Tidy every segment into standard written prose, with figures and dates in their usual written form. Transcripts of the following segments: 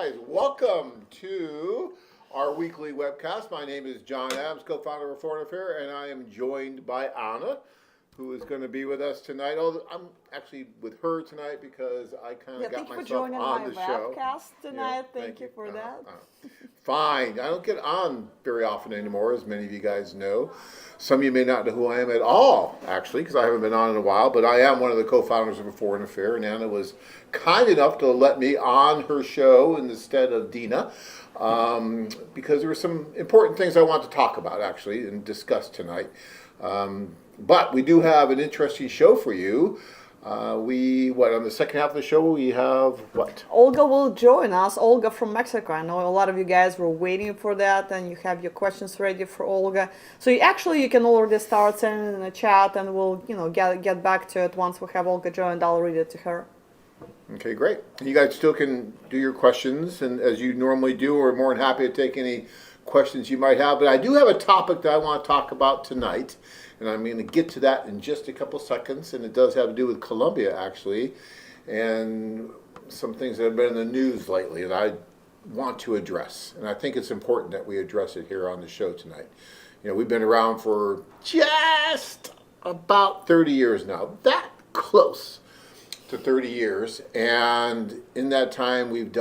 guys, welcome to our weekly webcast. My name is John Adams, co-founder of Foreign Affair, and I am joined by Anna, who is going to be with us tonight. Although I'm actually with her tonight because I kind of got myself on the show. Thank you for joining my webcast tonight. Thank you for that. Fine. I don't get on very often anymore, as many of you guys know. Some of you may not know who I am at all, actually, because I haven't been on in a while, but I am one of the co-founders of A Foreign Affair, and Anna was kind enough to let me on her show instead of Dina, because there were some important things I want to talk about, actually, and discuss tonight. But we do have an interesting show for you. On the second half of the show, we have what? Olga will join us. Olga from Mexico. I know a lot of you guys were waiting for that, and you have your questions ready for Olga. So you can already start sending in the chat, and we'll get back to it once we have Olga joined. I'll read it to her. Okay, great. You guys still can do your questions, and as you normally do, we're more than happy to take any questions you might have. But I do have a topic that I want to talk about tonight. And I'm going to get to that in just a couple seconds. And it does have to do with Colombia, actually, and some things that have been in the news lately that I want to address. And I think it's important that we address it here on the show tonight. We've been around for just about 30 years now, that close to 30 years. And in that time, we've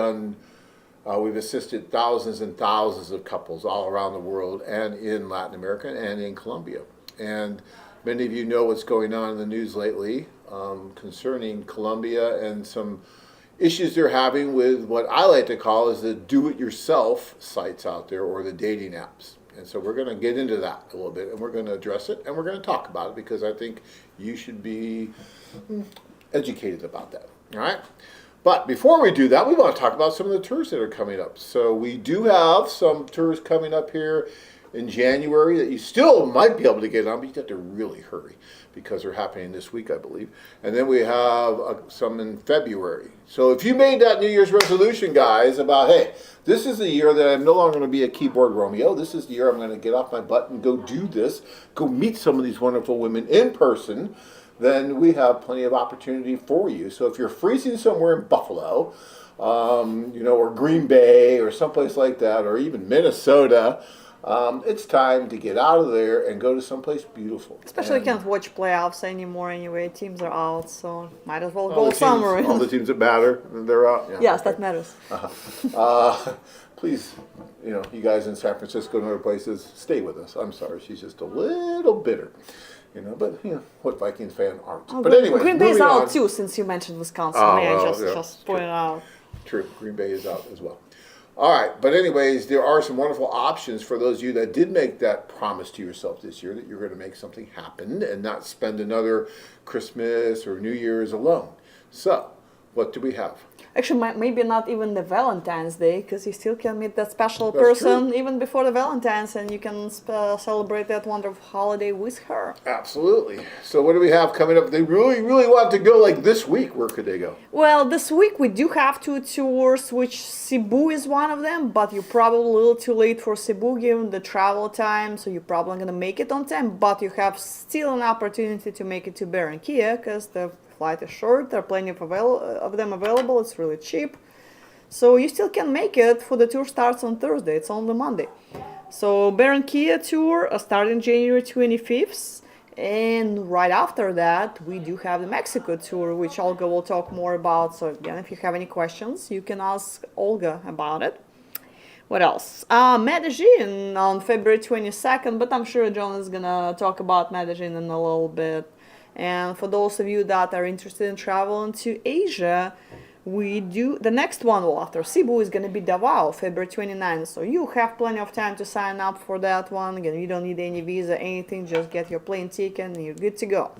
assisted thousands and thousands of couples all around the world and in Latin America and in Colombia. And many of you know what's going on in the news lately concerning Colombia and some issues they're having with what I like to call is the do-it-yourself sites out there or the dating apps. And so we're going to get into that a little bit, and we're going to address it, and we're going to talk about it because I think you should be educated about that. All right? But before we do that, we want to talk about some of the tours that are coming up. So we do have some tours coming up here in January that you still might be able to get on, but you have to really hurry because they're happening this week, I believe. And then we have some in February. So if you made that New Year's resolution, guys, about, hey, this is the year that I'm no longer going to be a keyboard Romeo. This is the year I'm going to get off my butt and go do this, go meet some of these wonderful women in person, then we have plenty of opportunity for you. So if you're freezing somewhere in Buffalo, or Green Bay or someplace like that, or even Minnesota, it's time to get out of there and go to someplace beautiful. Especially you can't watch playoffs anymore anyway. Teams are out, so might as well go somewhere. All the teams that matter, they're out. Yeah, yes, okay. That matters. Please, you guys in San Francisco and other places, stay with us. I'm sorry, she's just a little bitter. But what Vikings fan aren't? But anyway, Green Bay is out too, since you mentioned Wisconsin. Just point it out. True, Green Bay is out as well. All right, but anyways, there are some wonderful options for those of you that did make that promise to yourself this year that you're going to make something happen and not spend another Christmas or New Year's alone. So, what do we have? Actually, maybe not even the Valentine's Day, because you still can meet that special person even before the Valentine's, and you can celebrate that wonderful holiday with her. Absolutely. So what do we have coming up? They really, really want to go like this week. Where could they go? Well, this week we do have 2 tours, which Cebu is one of them, but you're probably a little too late for Cebu given the travel time, so you're probably going to make it on time, but you have still an opportunity to make it to Barranquilla, because the flight is short, there are plenty of them available, it's really cheap. So you still can make it for the tour starts on Thursday, it's only Monday. So Barranquilla tour starting January 25th, and right after that we do have the Mexico tour, which Olga will talk more about. So again, if you have any questions, you can ask Olga about it. What else? Medellin on February 22nd, but I'm sure John is gonna talk about Medellin in a little bit. And for those of you that are interested in traveling to Asia, the next one after Cebu is going to be Davao, February 29th. So you have plenty of time to sign up for that one. Again, you don't need any visa, anything, just get your plane ticket and you're good to go.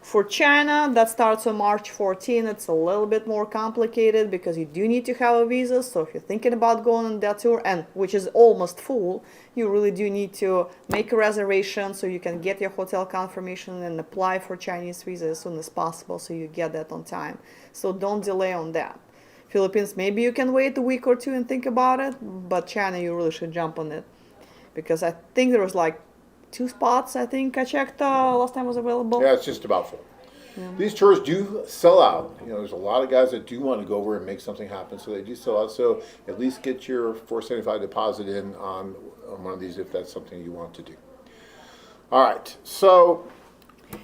For China, that starts on March 14. It's a little bit more complicated because you do need to have a visa. So if you're thinking about going on that tour, and which is almost full, you really do need to make a reservation so you can get your hotel confirmation and apply for Chinese visa as soon as possible so you get that on time. So don't delay on that. Philippines, maybe you can wait a week or two and think about it, but China, you really should jump on it because I think there was 2 spots, I think I checked last time was available. Yeah, it's just about full. These tours do sell out. There's a lot of guys that do want to go over and make something happen, so they do sell out. So at least get your $475 deposit in on one of these if that's something you want to do. All right, so.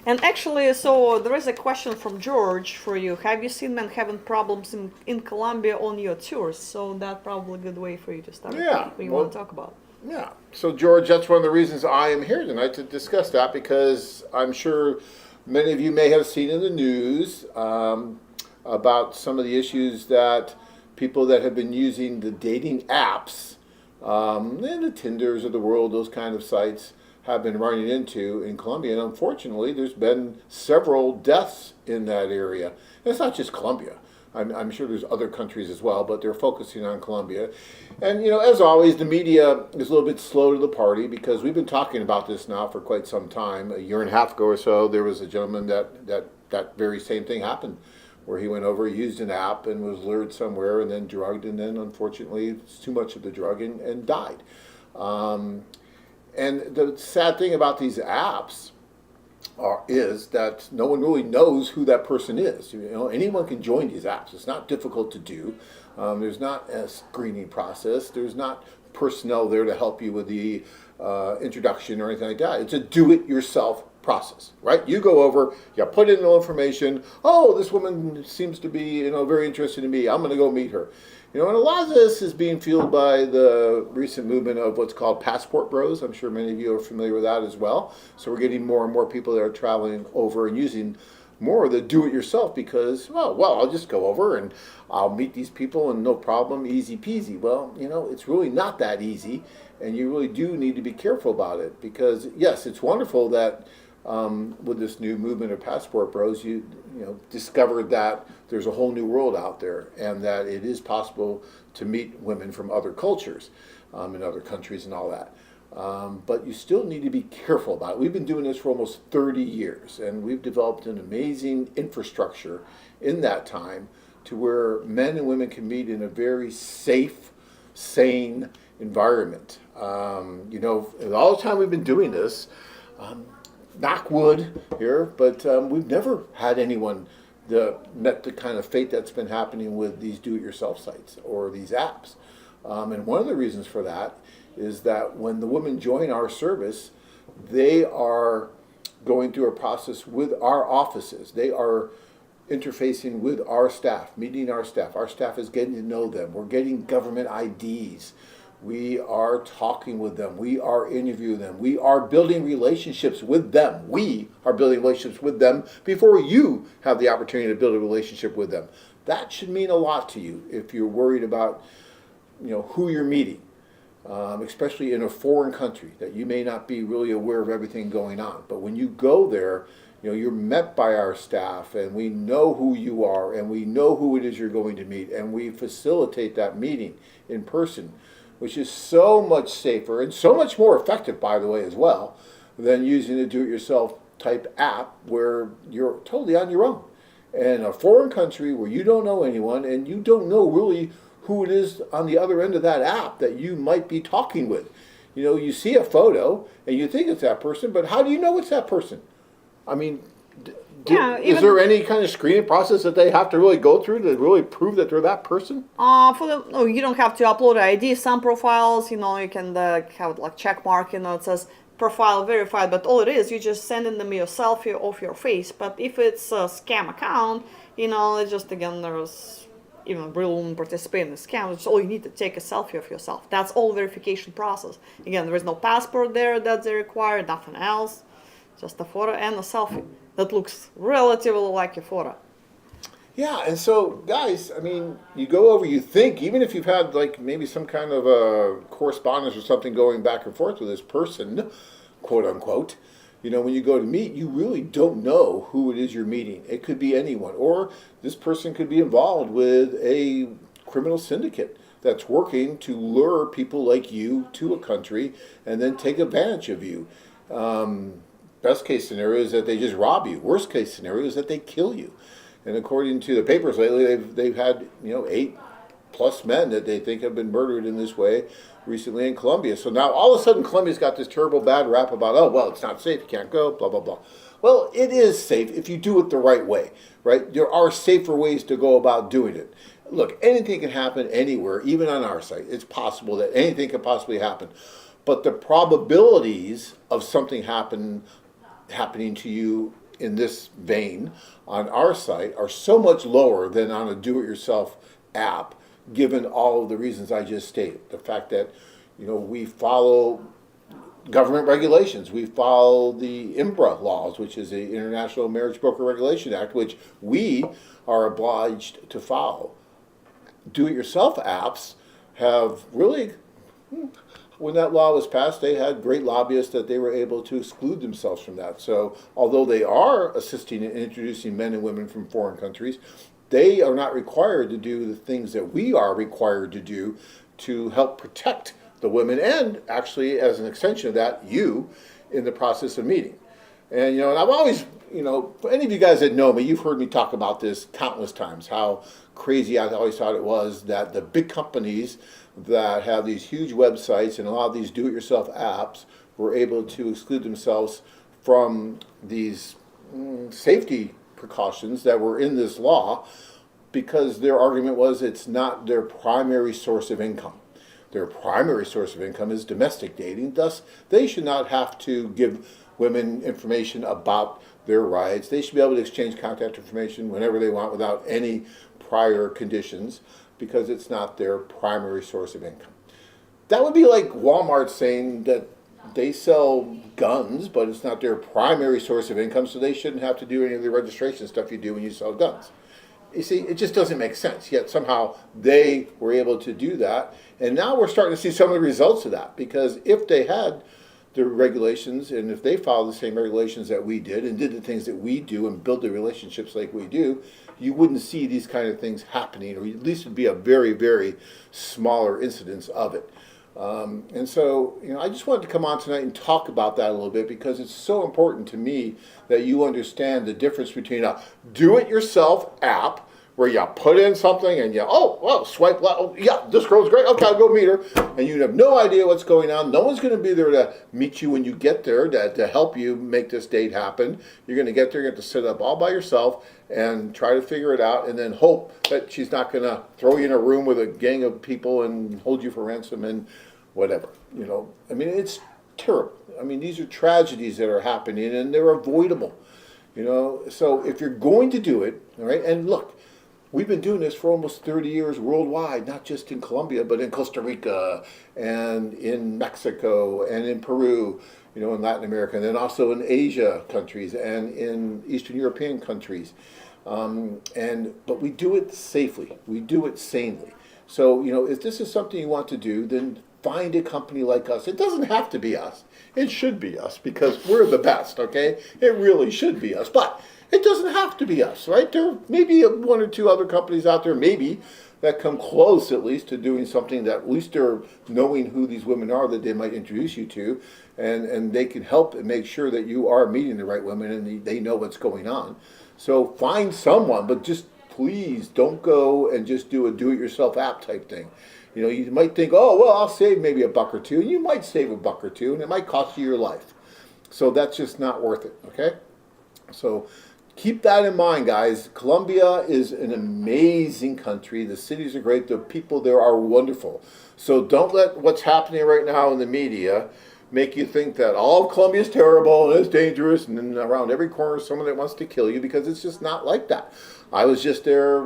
And actually, so there is a question from George for you. Have you seen men having problems in Colombia on your tours? So that's probably a good way for you to start. Yeah. What you want to talk about. Yeah. So George, that's one of the reasons I am here tonight to discuss that, because I'm sure many of you may have seen in the news about some of the issues that people that have been using the dating apps, and the Tinders of the world, those kind of sites, have been running into in Colombia. And unfortunately, there's been several deaths in that area. And it's not just Colombia. I'm sure there's other countries as well, but they're focusing on Colombia. And, as always, the media is a little bit slow to the party, because we've been talking about this now for quite some time. A year and a half ago or so, there was a gentleman that very same thing happened, where he went over, used an app, and was lured somewhere, and then drugged, and then, unfortunately, it's too much of the drug and died. And the sad thing about these apps is that no one really knows who that person is. Anyone can join these apps. It's not difficult to do. There's not a screening process. There's not personnel there to help you with the introduction or anything like that. It's a do-it-yourself process, right? You go over, you put in the information. Oh, this woman seems to be, very interested in me. I'm going to go meet her. And a lot of this is being fueled by the recent movement of what's called passport bros. I'm sure many of you are familiar with that as well. So we're getting more and more people that are traveling over and using more of the do-it-yourself, because, well, I'll just go over and I'll meet these people and no problem, easy peasy. Well, it's really not that easy, and you really do need to be careful about it, because, yes, it's wonderful that with this new movement of passport bros, you discovered that there's a whole new world out there, and that it is possible to meet women from other cultures in other countries and all that. But you still need to be careful about it. We've been doing this for almost 30 years, and we've developed an amazing infrastructure in that time to where men and women can meet in a very safe, sane environment. All the time we've been doing this, knock wood here, but we've never had anyone that met the kind of fate that's been happening with these do-it-yourself sites or these apps. And one of the reasons for that is that when the women join our service, they are going through a process with our offices. They are interfacing with our staff, meeting our staff. Our staff is getting to know them. We're getting government IDs. We are talking with them. We are interviewing them. We are building relationships with them. We are building relationships with them before you have the opportunity to build a relationship with them. That should mean a lot to you if you're worried about, who you're meeting, especially in a foreign country that you may not be really aware of everything going on. But when you go there, you're met by our staff, and we know who you are, and we know who it is you're going to meet, and we facilitate that meeting in person, which is so much safer and so much more effective, by the way, as well, than using a do-it-yourself type app where you're totally on your own. In a foreign country where you don't know anyone, and you don't know really who it is on the other end of that app that you might be talking with. You see a photo, and you think it's that person, but how do you know it's that person? I mean, is there any kind of screening process that they have to really go through to really prove that they're that person? No, you don't have to upload an ID. Some profiles, you can have like check mark, it says profile verified, but all it is, you just sending them your selfie of your face. But if it's a scam account, it's just, again, there's real women participate in the scam. It's all you need to take a selfie of yourself. That's all verification process. Again, there is no passport there that they require, nothing else. Just a photo and a selfie that looks relatively like your photo. Yeah, and so, guys, you go over, you think, even if you've had, maybe some kind of a correspondence or something going back and forth with this person, quote unquote, when you go to meet, you really don't know who it is you're meeting. It could be anyone, or this person could be involved with a criminal syndicate that's working to lure people like you to a country and then take advantage of you. Best case scenario is that they just rob you. Worst case scenario is that they kill you. And according to the papers lately, they've had 8 plus men that they think have been murdered in this way recently in Colombia. So now all of a sudden Colombia's got this terrible bad rap about, oh, well, it's not safe, you can't go, blah, blah, blah. Well, it is safe if you do it the right way, right? There are safer ways to go about doing it. Look, anything can happen anywhere, even on our site. It's possible that anything can possibly happen. But the probabilities of something happening to you in this vein on our site are so much lower than on a do-it-yourself app, given all of the reasons I just stated. The fact that, we follow government regulations. We follow the IMBRA laws, which is the International Marriage Broker Regulation Act, which we are obliged to follow. Do-it-yourself apps have really, when that law was passed, they had great lobbyists that they were able to exclude themselves from that. So although they are assisting in introducing men and women from foreign countries, they are not required to do the things that we are required to do to help protect the women, and actually, as an extension of that, you, in the process of meeting. And, and I've always, for any of you guys that know me, you've heard me talk about this countless times, how crazy I always thought it was that the big companies that have these huge websites and a lot of these do-it-yourself apps were able to exclude themselves from these safety precautions that were in this law, because their argument was it's not their primary source of income. Their primary source of income is domestic dating. Thus, they should not have to give women information about their rights. They should be able to exchange contact information whenever they want without any prior conditions, because it's not their primary source of income. That would be like Walmart saying that they sell guns, but it's not their primary source of income, so they shouldn't have to do any of the registration stuff you do when you sell guns. You see, it just doesn't make sense. Yet somehow they were able to do that. And now we're starting to see some of the results of that. Because if they had the regulations, and if they followed the same regulations that we did and did the things that we do and build the relationships like we do, you wouldn't see these kind of things happening, or at least it would be a very, very smaller incidence of it. And so, I just wanted to come on tonight and talk about that a little bit, because it's so important to me that you understand the difference between a do-it-yourself app where you put in something and swipe left, oh, yeah, this girl's great, okay, I'll go meet her, and you have no idea what's going on. No one's going to be there to meet you when you get there to help you make this date happen. You're going to get there, you have to sit up all by yourself and try to figure it out, and then hope that she's not going to throw you in a room with a gang of people and hold you for ransom and whatever. It's terrible. These are tragedies that are happening, and they're avoidable. So if you're going to do it, all right, and look, we've been doing this for almost 30 years worldwide, not just in Colombia, but in Costa Rica and in Mexico and in Peru, in Latin America, and then also in Asia countries and in Eastern European countries. But we do it safely. We do it sanely. So, if this is something you want to do, then find a company like us. It doesn't have to be us. It should be us, because we're the best, okay? It really should be us. But it doesn't have to be us, right? There may be one or two other companies out there, maybe, that come close at least to doing something that at least they're knowing who these women are that they might introduce you to, and they can help and make sure that you are meeting the right women and they know what's going on. So find someone, but just please don't go and just do a do-it-yourself app type thing. You might think, oh, well, I'll save maybe $1 or $2. You might save $1 or $2, and it might cost you your life. So that's just not worth it, okay? So keep that in mind, guys. Colombia is an amazing country. The cities are great. The people there are wonderful. So don't let what's happening right now in the media make you think that all of Colombia is terrible and it's dangerous, and then around every corner is someone that wants to kill you, because it's just not like that. I was just there,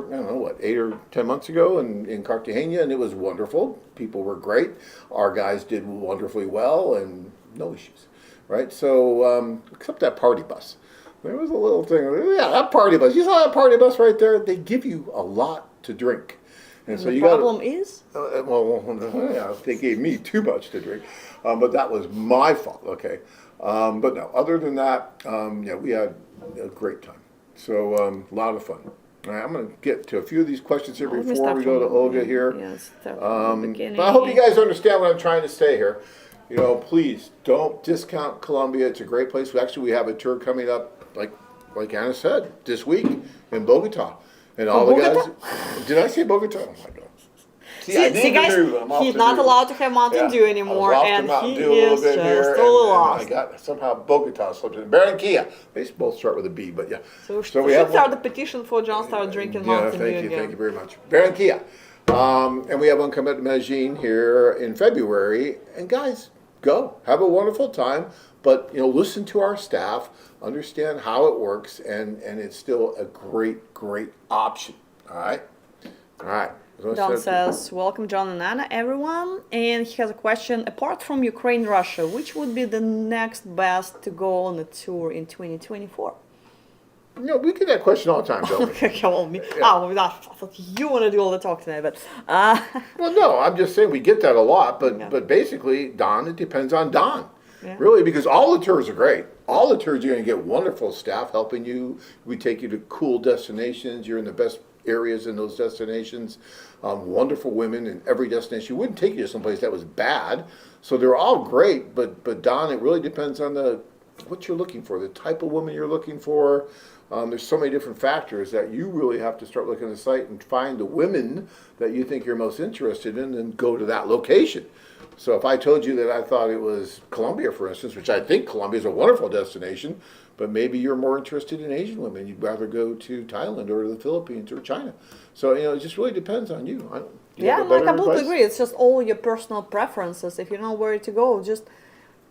8 or 10 months ago in Cartagena, and it was wonderful. People were great. Our guys did wonderfully well, and no issues, right? So, except that party bus. There was a little thing, yeah, that party bus. You saw that party bus right there? They give you a lot to drink. And so the you problem is? They gave me too much to drink, but that was my fault, okay? But no, other than that, we had a great time. So a lot of fun. All right, I'm going to get to a few of these questions here before we go to Olga here. Yes, but I hope you guys understand what I'm trying to say here. Please don't discount Colombia. It's a great place. We have a tour coming up, like Anna said, this week in Bogota. And all the guys, did I say Bogota? Oh my God. See, I need guys, to move. I'm off he's to not do. allowed to have Mountain Dew anymore, I was off and to Mountain he Dew a little is bit just here, totally and I lost. got somehow Bogota slipped in. Barranquilla. They both start with a B, but yeah. So we we should have start one. the petition for John start drinking Yeah, Mountain Dew thank you again. very much. Barranquilla. And we have one coming to Medellin here in February. And guys, go. Have a wonderful time. But, listen to our staff, understand how it works, and it's still a great, great option. All right? All right. John says, welcome John and Anna, everyone. And he has a question. Apart from Ukraine, Russia, which would be the next best to go on a tour in 2024? We get that question all the time, don't we? Well, I thought you want to do all the talk tonight, but Well, no, I'm just saying we get that a lot, but Yeah. but basically, Don, it depends on Don. Yeah. Really, because all the tours are great. All the tours, you're going to get wonderful staff helping you. We take you to cool destinations. You're in the best areas in those destinations. Wonderful women in every destination. We wouldn't take you to someplace that was bad. So they're all great, but Don, it really depends on what you're looking for, the type of woman you're looking for. There's so many different factors that you really have to start looking at the site and find the women that you think you're most interested in and go to that location. So if I told you that I thought it was Colombia, for instance, which I think Colombia is a wonderful destination, but maybe you're more interested in Asian women, you'd rather go to Thailand or the Philippines or China. So, it just really depends on you. Do you have a I better completely advice? agree. It's just all your personal preferences. If you know where to go, just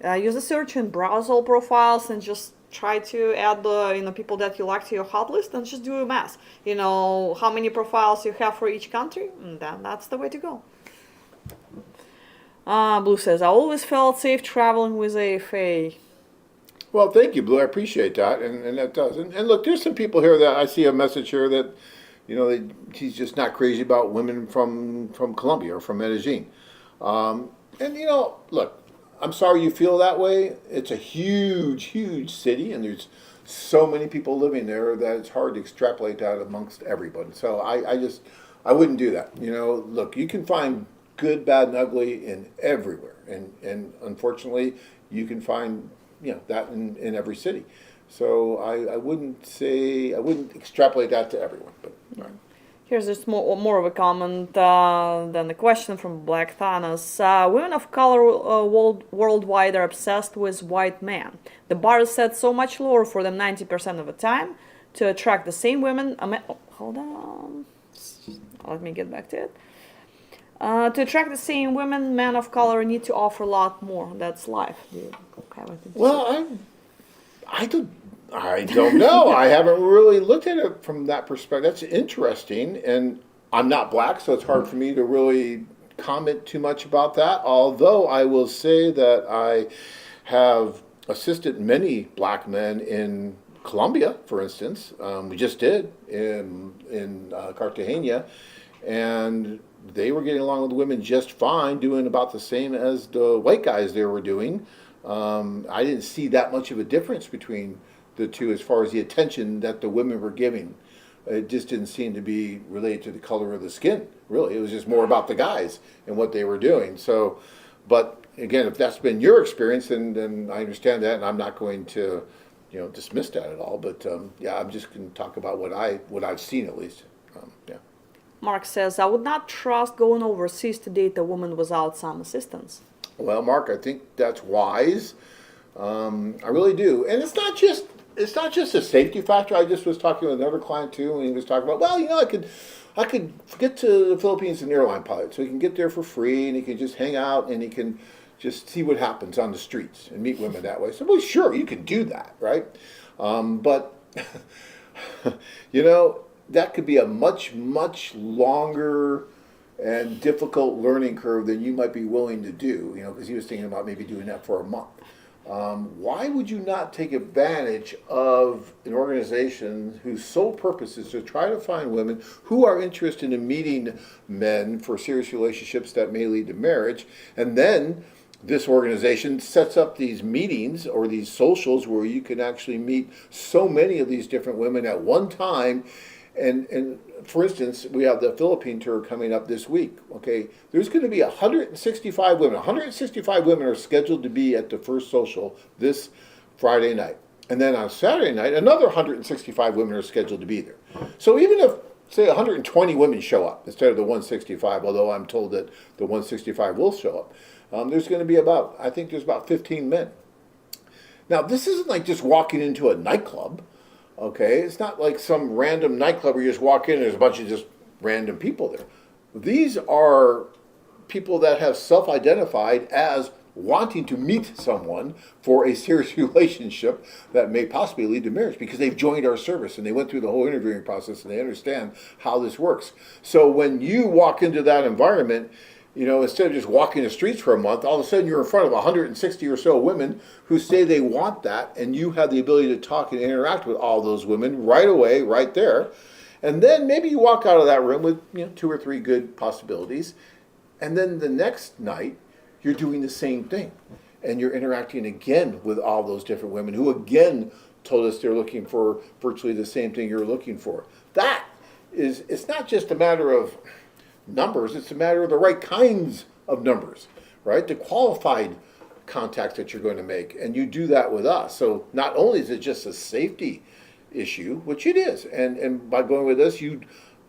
use the search and browse all profiles and just try to add the people that you like to your hot list and just do a math. How many profiles you have for each country, and that's the way to go. Blue says, I always felt safe traveling with AFA. Well, thank you, Blue. I appreciate that, and that does. And look, there's some people here that I see a message here that, he's just not crazy about women from Colombia or from Medellin. Look, I'm sorry you feel that way. It's a huge, huge city, and there's so many people living there that it's hard to extrapolate that amongst everybody. So I wouldn't do that. Look, you can find good, bad, and ugly in everywhere, and unfortunately, you can find that in every city. So I wouldn't extrapolate that to everyone. But all right. Here's just more of a comment than the question from Black Thanos. Women of color worldwide are obsessed with white men. The bar is set so much lower for them 90% of the time to attract the same women. Hold on. Let me get back to it. To attract the same women, men of color need to offer a lot more. That's life. Well, I don't know. I haven't really looked at it from that perspective. That's interesting, and I'm not black, so it's hard for me to really comment too much about that. Although I will say that I have assisted many black men in Colombia, for instance. We just did in Cartagena, and they were getting along with women just fine, doing about the same as the white guys they were doing. I didn't see that much of a difference between the two as far as the attention that the women were giving. It just didn't seem to be related to the color of the skin, really. It was just more about the guys and what they were doing. So, but again, if that's been your experience, then I understand that, and I'm not going to, dismiss that at all. But I'm just going to talk about what I've seen at least. Mark says, I would not trust going overseas to date a woman without some assistance. Well, Mark, I think that's wise. I really do, and it's not just a safety factor. I just was talking with another client too, and he was talking about, I could get to the Philippines as an airline pilot, so he can get there for free, and he can just hang out, and he can just see what happens on the streets and meet women that way. So, well, sure, you can do that, right? But that could be a much, much longer and difficult learning curve than you might be willing to do, because he was thinking about maybe doing that for a month. Why would you not take advantage of an organization whose sole purpose is to try to find women who are interested in meeting men for serious relationships that may lead to marriage, and then this organization sets up these meetings or these socials where you can actually meet so many of these different women at one time. And for instance, we have the Philippine tour coming up this week. Okay, there's going to be 165 women. 165 women are scheduled to be at the first social this Friday night. And then on Saturday night, another 165 women are scheduled to be there. So even if say 120 women show up instead of the 165, although I'm told that the 165 will show up. There's going to be I think there's about 15 men. Now, this isn't like just walking into a nightclub, okay? It's not like some random nightclub where you just walk in and there's a bunch of just random people there. These are people that have self-identified as wanting to meet someone for a serious relationship that may possibly lead to marriage because they've joined our service and they went through the whole interviewing process and they understand how this works. So when you walk into that environment, instead of just walking the streets for a month, all of a sudden you're in front of 160 or so women who say they want that, and you have the ability to talk and interact with all those women right away, right there. And then maybe you walk out of that room with 2 or 3 good possibilities, and then the next night you're doing the same thing, and you're interacting again with all those different women who again told us they're looking for virtually the same thing you're looking for. It's not just a matter of numbers, it's a matter of the right kinds of numbers, right? The qualified contacts that you're going to make, and you do that with us. So not only is it just a safety issue, which it is, and by going with us, you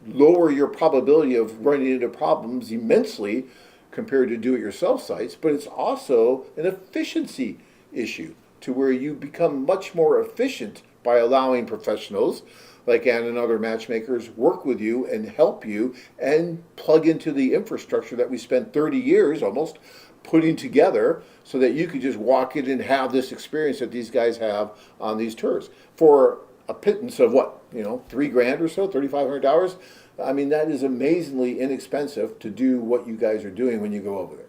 lower your probability of running into problems immensely compared to do-it-yourself sites, but it's also an efficiency issue to where you become much more efficient by allowing professionals like Ann and other matchmakers work with you and help you and plug into the infrastructure that we spent 30 years almost putting together so that you could just walk in and have this experience that these guys have on these tours for a pittance of what, $3,000 or so, $3,500. I mean, that is amazingly inexpensive to do what you guys are doing when you go over there.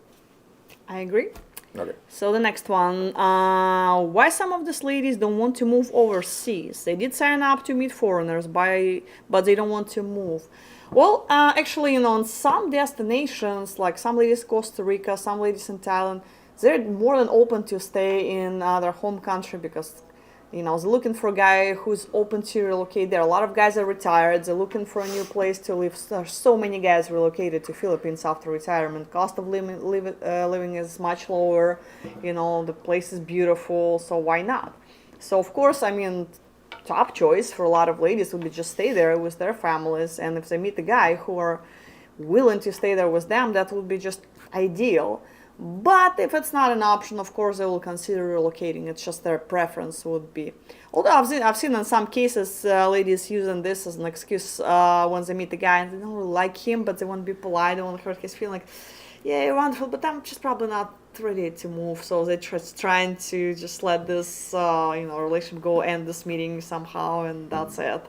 I agree. Okay. So the next one, why some of these ladies don't want to move overseas? They did sign up to meet foreigners, but they don't want to move. Well, actually, on some destinations, like some ladies Costa Rica, some ladies in Thailand, they're more than open to stay in their home country because they're looking for a guy who's open to relocate there. A lot of guys are retired. They're looking for a new place to live. There's so many guys relocated to Philippines after retirement. Cost of living is much lower. The place is beautiful, so why not? So, of course, top choice for a lot of ladies would be just stay there with their families. And if they meet a guy who are willing to stay there with them, that would be just ideal. But if it's not an option, of course, they will consider relocating. It's just their preference would be. Although I've seen in some cases ladies using this as an excuse when they meet the guy and they don't really like him, but they want to be polite. They want to hurt his feeling like, yeah, you're wonderful, but I'm just probably not ready to move. So they're just trying to just let this relationship go, end this meeting somehow, and that's it.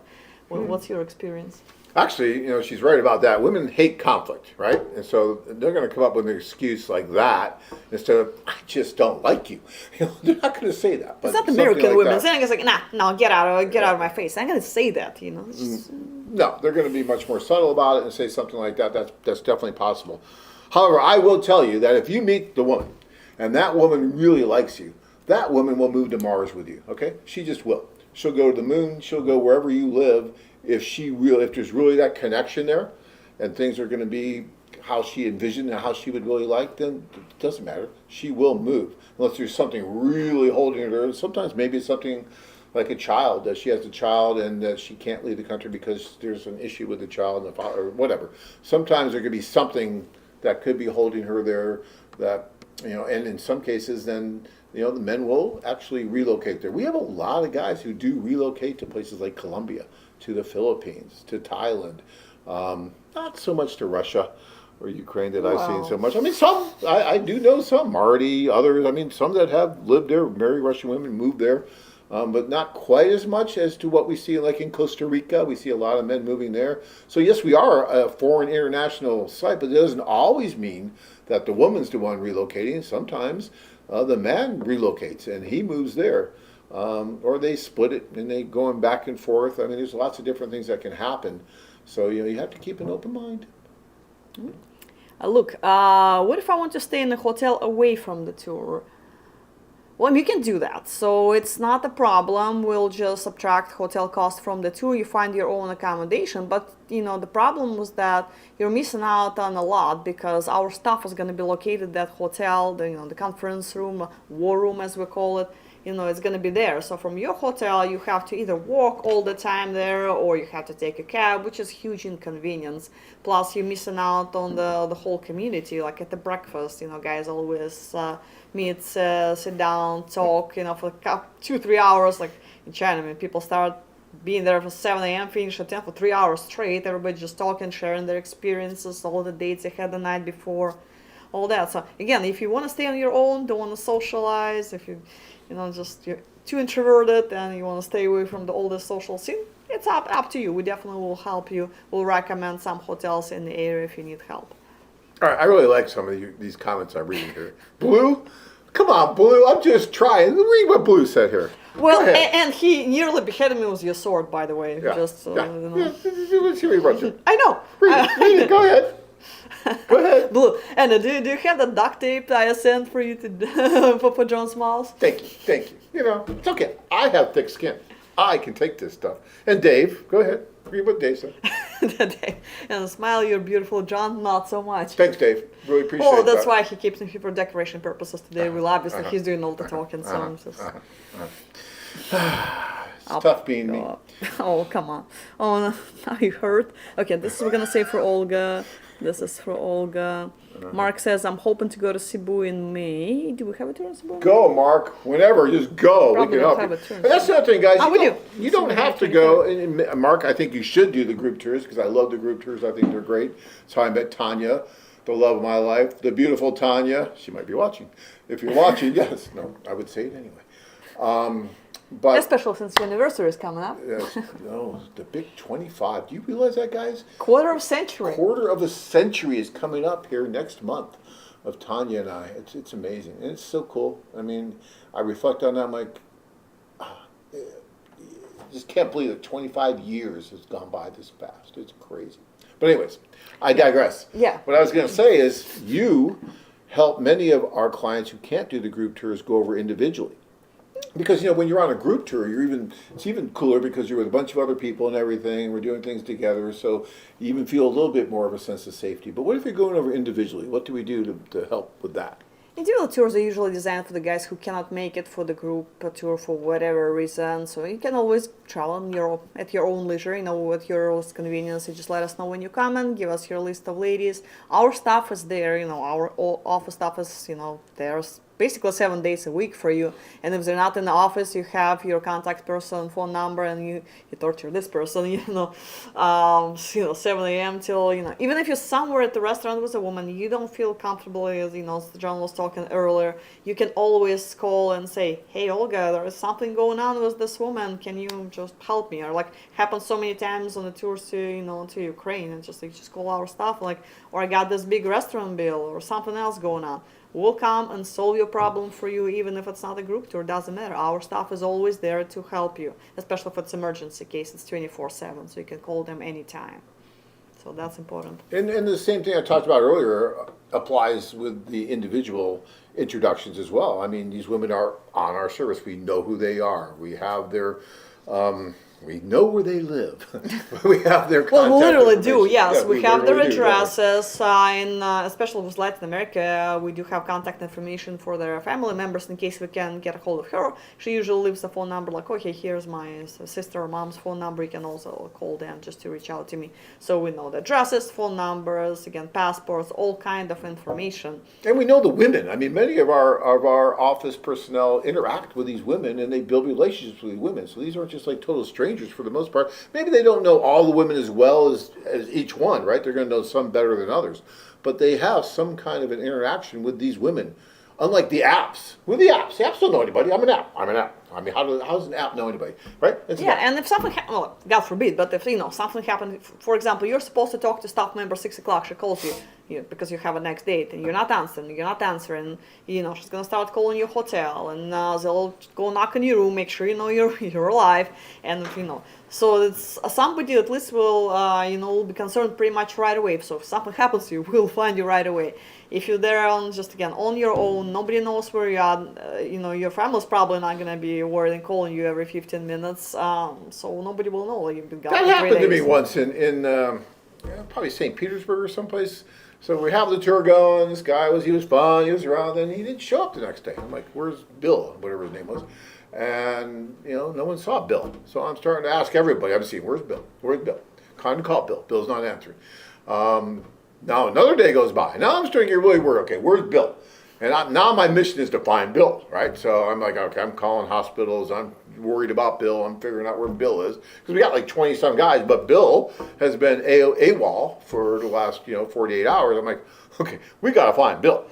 What's your experience? Actually, she's right about that. Women hate conflict, right? And so they're going to come up with an excuse like that instead of, I just don't like you. They're not going to say that. But it's not American women. They're not like, no, get out of my face. I'm going to say that, No, they're going to be much more subtle about it and say something like that. That's definitely possible. However, I will tell you that if you meet the woman and that woman really likes you, that woman will move to Mars with you, okay? She just will. She'll go to the moon. She'll go wherever you live. If there's really that connection there, and things are going to be how she envisioned and how she would really like, then it doesn't matter. She will move unless there's something really holding her there. Sometimes maybe it's something like a child, that she has a child and that she can't leave the country because there's an issue with the child and the father or whatever. Sometimes there could be something that could be holding her there that, and in some cases then, the men will actually relocate there. We have a lot of guys who do relocate to places like Colombia, to the Philippines, to Thailand, not so much to Russia or Ukraine that I've seen so much. Some, I do know some, Marty, others, some that have lived there, married Russian women, moved there, but not quite as much as to what we see like in Costa Rica. We see a lot of men moving there. So yes, we are a foreign international site, but it doesn't always mean that the woman's the one relocating. Sometimes the man relocates and he moves there. Or they split it and they going back and forth. There's lots of different things that can happen. So, you have to keep an open mind. Look, what if I want to stay in a hotel away from the tour? Well, you can do that. So it's not a problem. We'll just subtract hotel cost from the tour. You find your own accommodation. But, the problem was that you're missing out on a lot because our stuff is going to be located at that hotel, the conference room, war room as we call it. it's going to be there. So from your hotel, you have to either walk all the time there, or you have to take a cab, which is huge inconvenience. Plus, you're missing out on the whole community. Like at the breakfast, guys always meet, sit down, talk, for 2-3 hours. Like in China, I mean, people start being there for 7 a.m., finish at 10 for 3 hours straight. Everybody just talking, sharing their experiences, all the dates they had the night before, all that. So again, if you want to stay on your own, don't want to socialize, if you're too introverted and you want to stay away from all the social scene, it's up to you. We definitely will help you. We'll recommend some hotels in the area if you need help. All right, I really like some of these comments I'm reading here. Blue? Come on, Blue. I'm just trying. Read what Blue said here. Well, and he nearly beheaded me with your sword, by the way. Yeah. Just Let's see what he wrote here. I know. Read it. Go ahead. Go ahead. Blue. And do you have the duct tape that I sent for you to for John's mouth? Thank you. It's okay. I have thick skin. I can take this stuff. And Dave, go ahead. Read what Dave said. Dave. And smile, you're beautiful. John, not so much. Thanks, Dave. Really appreciate that. Oh, that's why he keeps me for decoration purposes today. Well, obviously, he's doing all the talking, so It's tough being me. Oh, come on. Oh, no, now you hurt. Okay, this is we're gonna say for Olga. This is for Olga. Mark says, I'm hoping to go to Cebu in May. Do we have a tour in Cebu? Go, Mark. Whenever. Just go. Probably we can don't help have you. a tour. And that's the other thing, guys. You don't So have to go. And Mark, I think you should do the group tours because I love the group tours. I think they're great. That's how I met Tanya, the love of my life, the beautiful Tanya. She might be watching. If you're watching, yes. No, I would say it anyway. But especially since your anniversary is coming up. yes, no, the big 25. Do you realize that, guys? Quarter of a century. Quarter of a century is coming up here next month of Tanya and I. It's amazing. And it's so cool. I mean, I reflect on that. I'm like, just can't believe that 25 years has gone by this fast. It's crazy. But anyways, I digress. Yeah. What I was going to say is you help many of our clients who can't do the group tours go over individually. Because when you're on a group tour, it's even cooler because you're with a bunch of other people and everything. We're doing things together, so you even feel a little bit more of a sense of safety. But what if you're going over individually? What do we do to help with that? Individual tours are usually designed for the guys who cannot make it for the group tour for whatever reason. So you can always travel at your own leisure, at your own convenience. You just let us know when you come and give us your list of ladies. Our staff is there, our office staff is, there's basically 7 days a week for you. And if they're not in the office, you have your contact person phone number, and you torture this person, 7 a.m. till, even if you're somewhere at the restaurant with a woman, you don't feel comfortable, as John was talking earlier, you can always call and say, hey, Olga, there is something going on with this woman. Can you just help me? Or like happens so many times on the tours to Ukraine, and just call our staff, or I got this big restaurant bill or something else going on. We'll come and solve your problem for you, even if it's not a group tour. Doesn't matter. Our staff is always there to help you, especially if it's emergency case. It's 24/7, so you can call them anytime. So that's important. And the same thing I talked about earlier applies with the individual introductions as well. I mean, these women are on our service. We know who they are. We have their... we know where they live. We have their contact Well, we literally do, information. yes. Yeah, we have their literally do, don't we? addresses, especially with Latin America, we do have contact information for their family members in case we can get a hold of her. She usually leaves a phone number like, okay, here's my sister or mom's phone number. You can also call them just to reach out to me. So we know the addresses, phone numbers, again, passports, all kind of information. And we know the women. I mean, many of our office personnel interact with these women, and they build relationships with these women. So these aren't just like total strangers for the most part. Maybe they don't know all the women as well as each one, right? They're going to know some better than others. But they have some kind of an interaction with these women. Unlike the apps. With the apps don't know anybody. I'm an app. I mean, how does an app know anybody, right? And if something happens, well, God forbid, but if something happened, for example, you're supposed to talk to staff member 6 o'clock, she calls you because you have a next date, and you're not answering, she's gonna start calling your hotel, and they'll go knock on your room, make sure you're alive, and so it's somebody at least will be concerned pretty much right away. So if something happens to you, we'll find you right away. If you're there on your own, nobody knows where you are, your family's probably not going to be worried and calling you every 15 minutes, so nobody will know you've been gone. That happened to me once in probably St. Petersburg or someplace. So we have the tour going, this guy he was fun, he was around, then he didn't show up the next day. I'm like, where's Bill, whatever his name was? And, no one saw Bill. So I'm starting to ask everybody. I'm seeing, where's Bill? Where's Bill? Kind of call Bill. Bill's not answering. Now another day goes by. Now I'm starting to get really worried. Okay, where's Bill? And now my mission is to find Bill, right? So I'm like, okay, I'm calling hospitals. I'm worried about Bill. I'm figuring out where Bill is. Because we got like 20-some guys, but Bill has been AWOL for the last, 48 hours. I'm like, okay, we got to find Bill.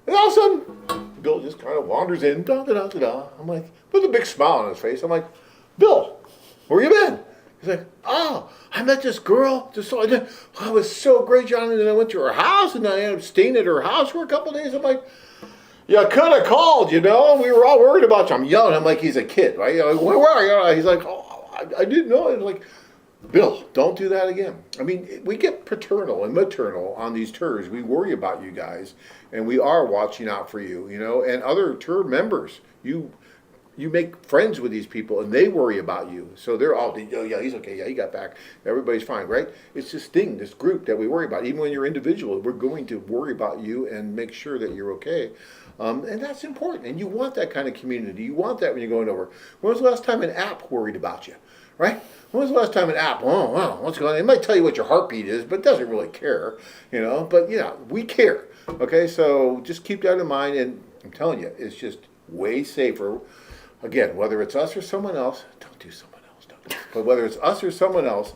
And all of a sudden, Bill just kind of wanders in, da-da-da-da-da. I'm like, with a big smile on his face. I'm like, Bill, where you been? He's like, oh, I met this girl. It was so great, John. And then I went to her house, and I ended up staying at her house for a couple of days. I'm like, you could have called, We were all worried about you. I'm yelling. I'm like, he's a kid, right? Like, where are you? He's like, oh, I didn't know. I'm like, Bill, don't do that again. I mean, we get paternal and maternal on these tours. We worry about you guys, and we are watching out for you, and other tour members. You make friends with these people, and they worry about you. So they're all, oh, yeah, he's okay. Yeah, he got back. Everybody's fine, right? It's this thing, this group that we worry about. Even when you're individual, we're going to worry about you and make sure that you're okay. And that's important. And you want that kind of community. You want that when you're going over. When was the last time an app worried about you, right? When was the last time an app, oh, wow, what's going on? It might tell you what your heartbeat is, but it doesn't really care, But, we care, okay? So just keep that in mind. And I'm telling you, it's just way safer. Again, whether it's us or someone else, don't do someone else. Don't do it. But whether it's us or someone else,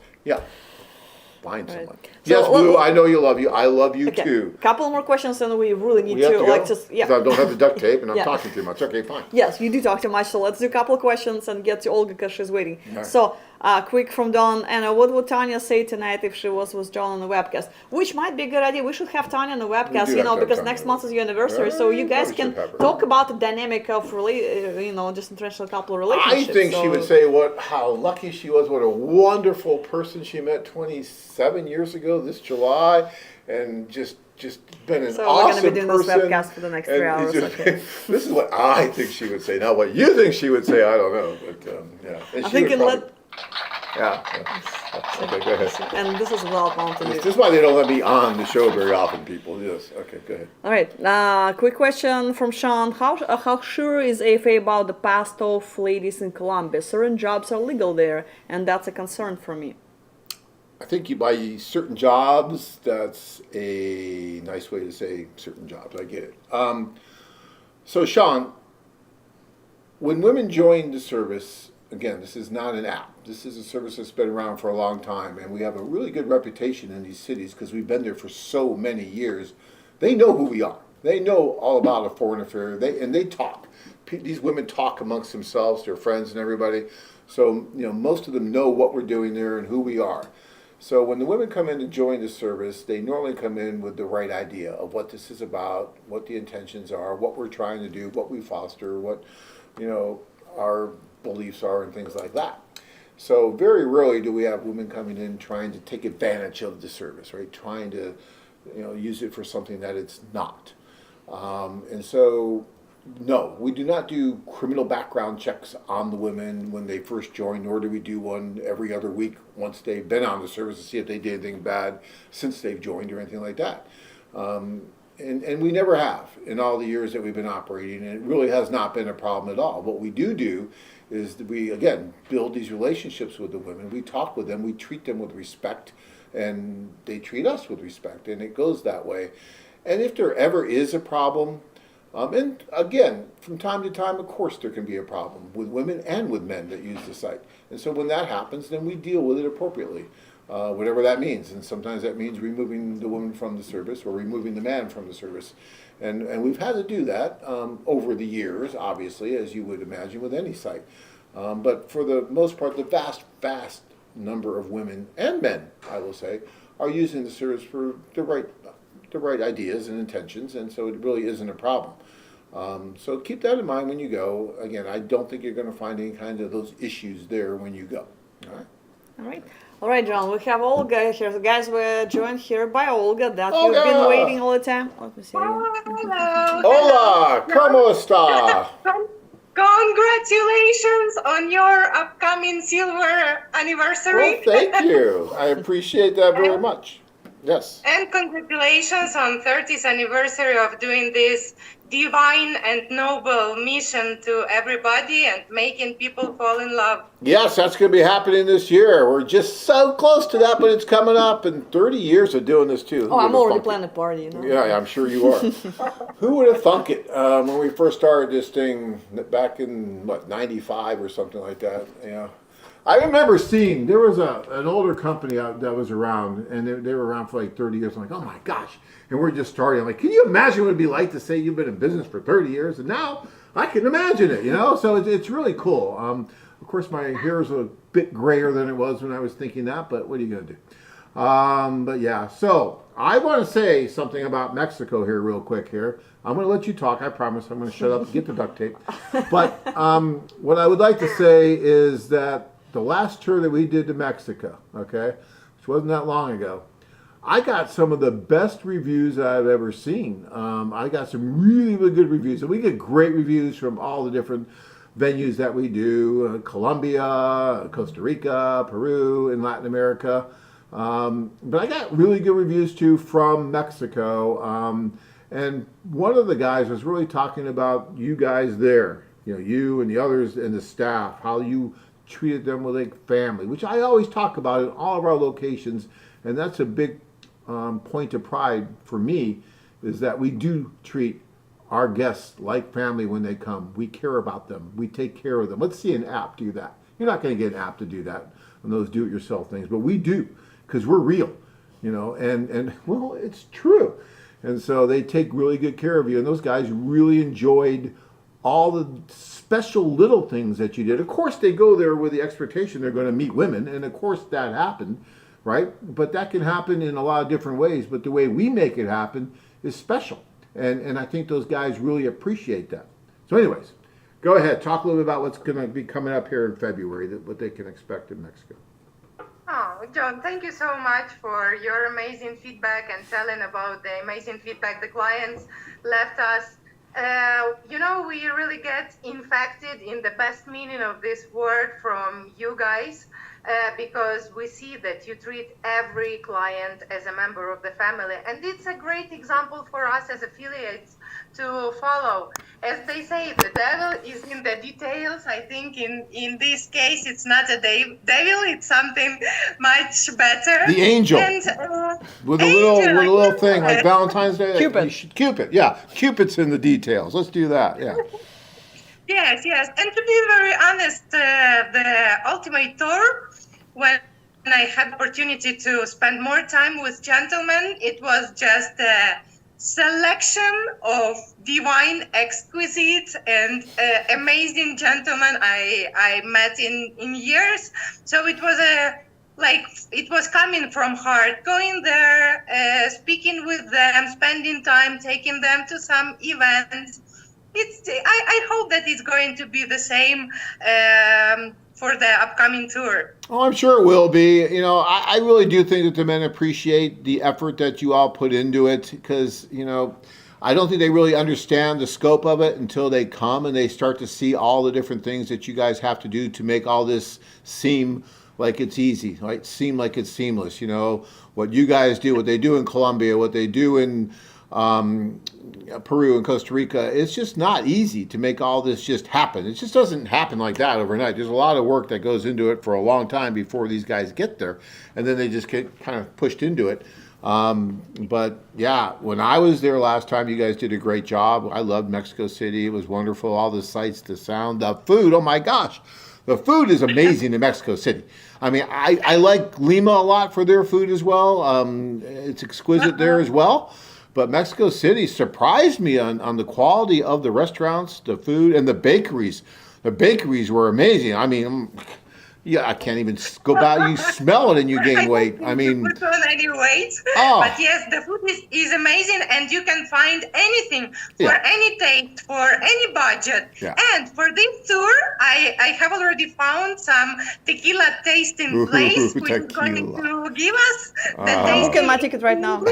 find someone. So, yes, Blue, I know you love you. I love you too. Couple more questions, and we really need to like go? just I don't have the duct tape, and I'm talking too much. Okay, fine. Yes, you do talk too much, so let's do a couple of questions and get to Olga because she's waiting. Right. So, quick from Dawn, Anna, what would Tanya say tonight if she was with John on the webcast? Which might be a good idea. We should have Tanya on the webcast, because next month is your anniversary, so you guys can talk about the dynamic of just international couple relationships. I think she would say how lucky she was, what a wonderful person she met 27 years ago this July, and just been an awesome person. So we're going to be doing this webcast for the next 3 hours. This is what I think she would say. Now, what you think she would say, I don't know. But, And I'm thinking Yeah. Okay, go ahead. And this is well known. This is why they don't let me on the show very often, people. Yes. Okay, go ahead. All right. Quick question from Sean. How sure is AFA about the passed off ladies in Colombia? Certain jobs are legal there, and that's a concern for me. I think by certain jobs, that's a nice way to say certain jobs. I get it. So, Sean, when women join the service, again, this is not an app. This is a service that's been around for a long time, and we have a really good reputation in these cities because we've been there for so many years. They know who we are. They know all about a foreign affair. They talk. These women talk amongst themselves, their friends and everybody. So, most of them know what we're doing there and who we are. So when the women come in to join the service, they normally come in with the right idea of what this is about, what the intentions are, what we're trying to do, what we foster, what, our beliefs are and things like that. So very rarely do we have women coming in trying to take advantage of the service, right? Trying to, use it for something that it's not. And so, no, we do not do criminal background checks on the women when they first join, nor do we do one every other week once they've been on the service to see if they did anything bad since they've joined or anything like that. And we never have in all the years that we've been operating, and it really has not been a problem at all. What we do is that we, again, build these relationships with the women. We talk with them, we treat them with respect, and they treat us with respect, and it goes that way. And if there ever is a problem, and again, from time to time, of course, there can be a problem with women and with men that use the site. And so when that happens, then we deal with it appropriately, whatever that means. And sometimes that means removing the woman from the service or removing the man from the service. And we've had to do that over the years, obviously, as you would imagine with any site. But for the most part, the vast number of women and men, I will say, are using the service for the right ideas and intentions, and so it really isn't a problem. So keep that in mind when you go. Again, I don't think you're going to find any kind of those issues there when you go. All right, John, we have Olga here. The guys were joined here by Olga that Olga! You've been waiting all the time. Let me see. Hello. Hola, ¿cómo está? Congratulations on your upcoming silver anniversary. Well, thank you. I appreciate that very much. Yes. And congratulations on 30th anniversary of doing this divine and noble mission to everybody and making people fall in love. Yes, that's going to be happening this year. We're just so close to that, but it's coming up in 30 years of doing this too. Oh, I'm already planning a party, Yeah, I'm sure you are. Who would have thunk it when we first started this thing back in, what, 95 or something like that? Yeah. I remember seeing, there was an older company that was around, and they were around for like 30 years. I'm like, oh my gosh. And we're just starting. I'm like, can you imagine what it'd be like to say you've been in business for 30 years? And now I can imagine it, So it's really cool. Of course, my hair is a bit grayer than it was when I was thinking that, but what are you going to do? But yeah, so I want to say something about Mexico here real quick here. I'm going to let you talk. I promise. I'm going to shut up and get the duct tape. But what I would like to say is that the last tour that we did to Mexico, okay, which wasn't that long ago, I got some of the best reviews I've ever seen. I got some really, really good reviews. And we get great reviews from all the different venues that we do, Colombia, Costa Rica, Peru, and Latin America. But I got really good reviews too from Mexico. And one of the guys was really talking about you guys there, you and the others and the staff, how you treated them like family, which I always talk about in all of our locations. And that's a big point of pride for me, is that we do treat our guests like family when they come. We care about them. We take care of them. Let's see an app do that. You're not going to get an app to do that on those do-it-yourself things, but we do, because we're real, and well, it's true. And so they take really good care of you. And those guys really enjoyed all the special little things that you did. Of course, they go there with the expectation they're going to meet women, and of course that happened, right? But that can happen in a lot of different ways. But the way we make it happen is special. And I think those guys really appreciate that. So anyways, go ahead. Talk a little bit about what's going to be coming up here in February, what they can expect in Mexico. Oh, John, thank you so much for your amazing feedback and telling about the amazing feedback the clients left us. We really get infected in the best meaning of this word from you guys, because we see that you treat every client as a member of the family. And it's a great example for us as affiliates to follow. As they say, the devil is in the details. I think in this case, it's not a devil, it's something much better. The angel. And, with a little thing like Valentine's Day. Cupid. Cupid, yeah. Cupid's in the details. Let's do that, yeah. Yes. And to be very honest, the ultimate tour, when I had the opportunity to spend more time with gentlemen, it was just a selection of divine, exquisite, and amazing gentlemen I met in years. So it was it was coming from heart, going there, speaking with them, spending time, taking them to some events. I hope that it's going to be the same for the upcoming tour. Oh, I'm sure it will be. I really do think that the men appreciate the effort that you all put into it, because, I don't think they really understand the scope of it until they come and they start to see all the different things that you guys have to do to make all this seem like it's easy, right? Seem like it's seamless. What you guys do, what they do in Colombia, what they do in Peru and Costa Rica, it's just not easy to make all this just happen. It just doesn't happen like that overnight. There's a lot of work that goes into it for a long time before these guys get there, and then they just get kind of pushed into it. But yeah, when I was there last time, you guys did a great job. I loved Mexico City. It was wonderful. All the sights, the sound, the food. Oh my gosh. The food is amazing in Mexico City. I mean, I like Lima a lot for their food as well. It's exquisite there as well. But Mexico City surprised me on the quality of the restaurants, the food, and the bakeries. The bakeries were amazing. I mean, I can't even go back. You smell it and you gain weight. I mean, put on any weight. Oh. But yes, the food is amazing, and you can find anything for any taste, for any budget. Yeah. And for this tour, I have already found some tequila tasting place, which is going to give us the I'm tasting. booking my ticket right now.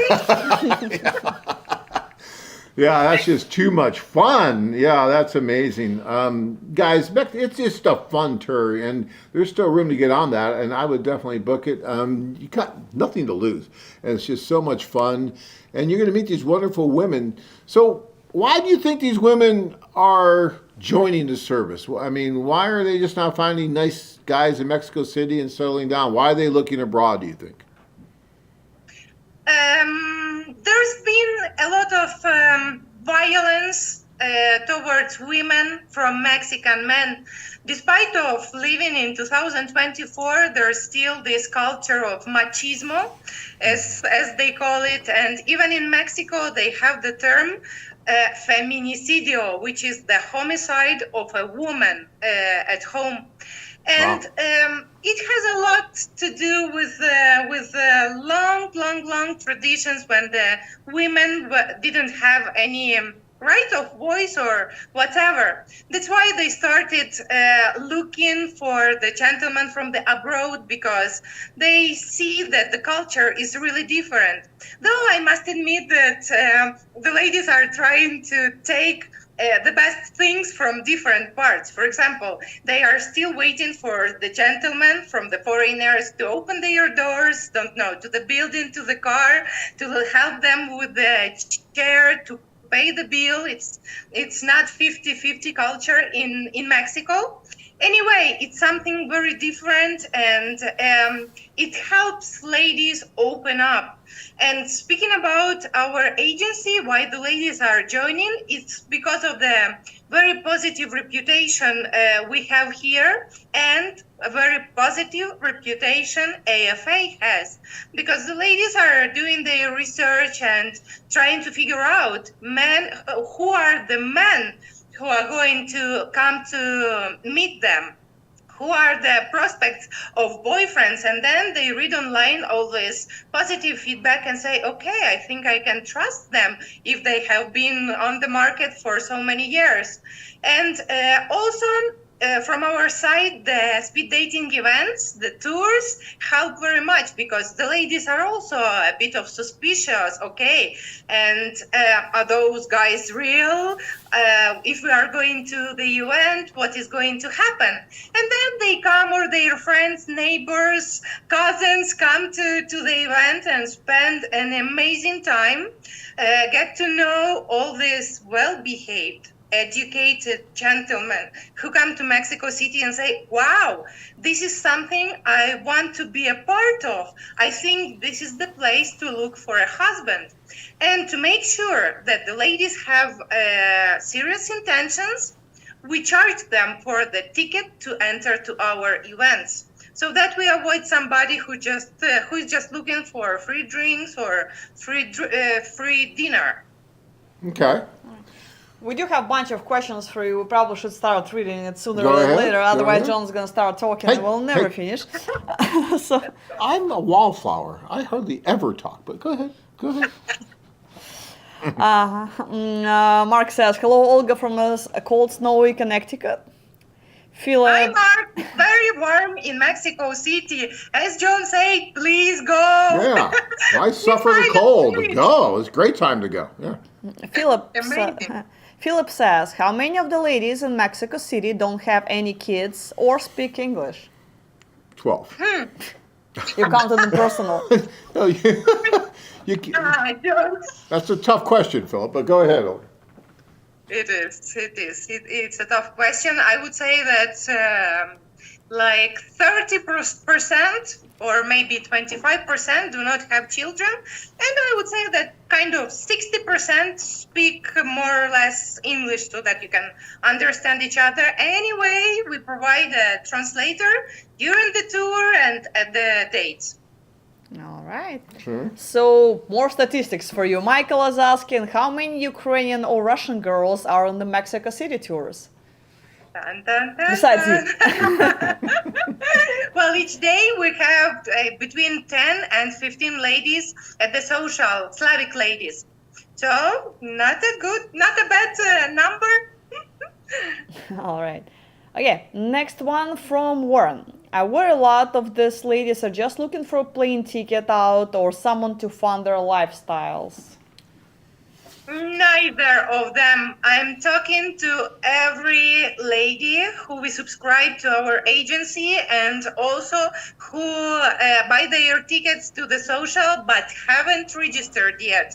Yeah, that's just too much fun. Yeah, that's amazing. Guys, it's just a fun tour, and there's still room to get on that, and I would definitely book it. You got nothing to lose, and it's just so much fun, and you're going to meet these wonderful women. So why do you think these women are joining the service? I mean, why are they just not finding nice guys in Mexico City and settling down? Why are they looking abroad, do you think? There's been a lot of violence towards women from Mexican men. Despite of living in 2024, there's still this culture of machismo, as they call it. And even in Mexico, they have the term feminicidio, which is the homicide of a woman at home. And it has a lot to do with long traditions when the women didn't have any right of voice or whatever. That's why they started looking for the gentleman from the abroad, because they see that the culture is really different. Though I must admit that the ladies are trying to take the best things from different parts. For example, they are still waiting for the gentlemen from the foreigners to open their doors, to the building, to the car, to help them with the chair, to pay the bill. It's not 50-50 culture in Mexico. Anyway, it's something very different, and it helps ladies open up. And speaking about our agency, why the ladies are joining, it's because of the very positive reputation we have here, and a very positive reputation AFA has, because the ladies are doing their research and trying to figure out who are the men who are going to come to meet them, who are the prospects of boyfriends, and then they read online all this positive feedback and say, okay, I think I can trust them if they have been on the market for so many years. And also, from our side, the speed dating events, the tours help very much, because the ladies are also a bit of suspicious. Okay, and are those guys real? If we are going to the event, what is going to happen? And then they come, or their friends, neighbors, cousins come to the event and spend an amazing time, get to know all these well-behaved, educated gentlemen who come to Mexico City and say, wow, this is something I want to be a part of. I think this is the place to look for a husband. And to make sure that the ladies have serious intentions, we charge them for the ticket to enter to our events, so that we avoid somebody who is just looking for free drinks or free dinner. Okay. We do have a bunch of questions for you. We probably should start reading it sooner Go or ahead, later. go Otherwise, ahead. John's going to start talking Hey, and we'll never hey. finish. So, I'm a wallflower. I hardly ever talk, but go ahead. Go ahead. Mark says, hello, Olga from a cold, snowy Connecticut. Philip. Hi, Mark. Very warm in Mexico City. As John said, please go. Yeah. Why suffer the cold? Go. It's a great time to go. Yeah. Amazing. Philip says, how many of the ladies in Mexico City don't have any kids or speak English? 12. You counted them personal. No, I don't. that's a tough question, Philip, but go ahead. Olga. It is. It's a tough question. I would say that like 30% or maybe 25% do not have children. And I would say that kind of 60% speak more or less English, so that you can understand each other. Anyway, we provide a translator during the tour and at the dates. All right. Sure. So, more statistics for you. Michael is asking, how many Ukrainian or Russian girls are on the Mexico City tours? Dun, dun, dun, Besides dun. you. Well, each day we have between 10 and 15 ladies at the social, Slavic ladies. So, not a bad number. All right. Okay, next one from Warren. I worry a lot of these ladies are just looking for a plane ticket out or someone to fund their lifestyles. Neither of them. I'm talking to every lady who we subscribe to our agency and also who buy their tickets to the social but haven't registered yet.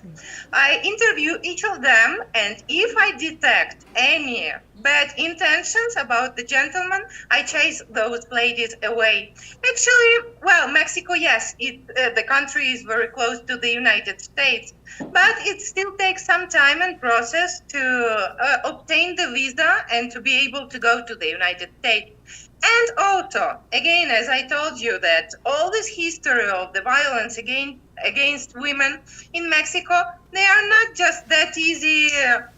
I interview each of them, and if I detect any bad intentions about the gentleman, I chase those ladies away. Actually, well, Mexico, yes, the country is very close to the United States, but it still takes some time and process to obtain the visa and to be able to go to the United States. And also, again, as I told you, that all this history of the violence against women in Mexico, they are not just that easy.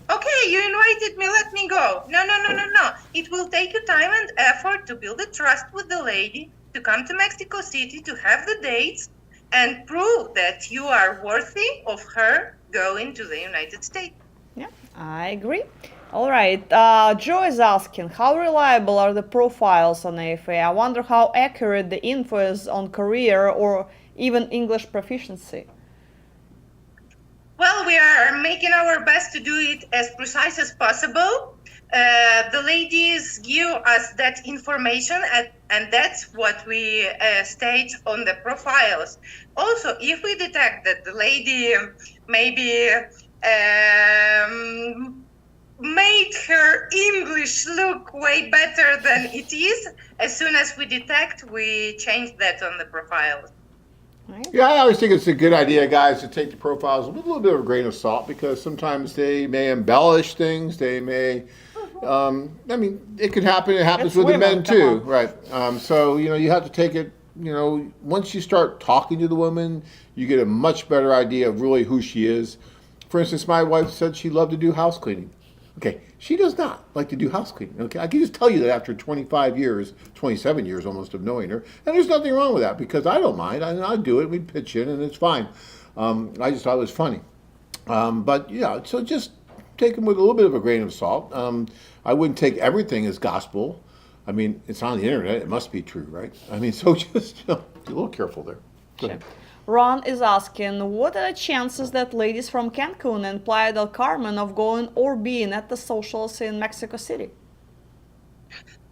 Okay, you invited me, let me go. No, no, no, no, no. It will take you time and effort to build a trust with the lady, to come to Mexico City, to have the dates, and prove that you are worthy of her going to the United States. Yeah, I agree. All right. Joe is asking, how reliable are the profiles on AFA? I wonder how accurate the info is on career or even English proficiency. Well, we are making our best to do it as precise as possible. The ladies give us that information, and that's what we state on the profiles. Also, if we detect that the lady maybe made her English look way better than it is, as soon as we detect, we change that on the profiles. Right? Yeah, I always think it's a good idea, guys, to take the profiles with a little bit of a grain of salt because sometimes they may embellish things. They may, I mean, it could happen. It happens It's with the women, men come too, on. right? So you have to take it. Once you start talking to the woman, you get a much better idea of really who she is. For instance, my wife said she loved to do house cleaning. Okay, she does not like to do house cleaning. Okay, I can just tell you that after 25 years, 27 years almost of knowing her, and there's nothing wrong with that because I don't mind. I do it. We pitch in, and it's fine. I just thought it was funny. But yeah, so just take them with a little bit of a grain of salt. I wouldn't take everything as gospel. I mean, it's on the internet. It must be true, right? I mean, so just be a little careful there. Go ahead. Ron is asking, what are the chances that ladies from Cancun and Playa del Carmen of going or being at the socials in Mexico City?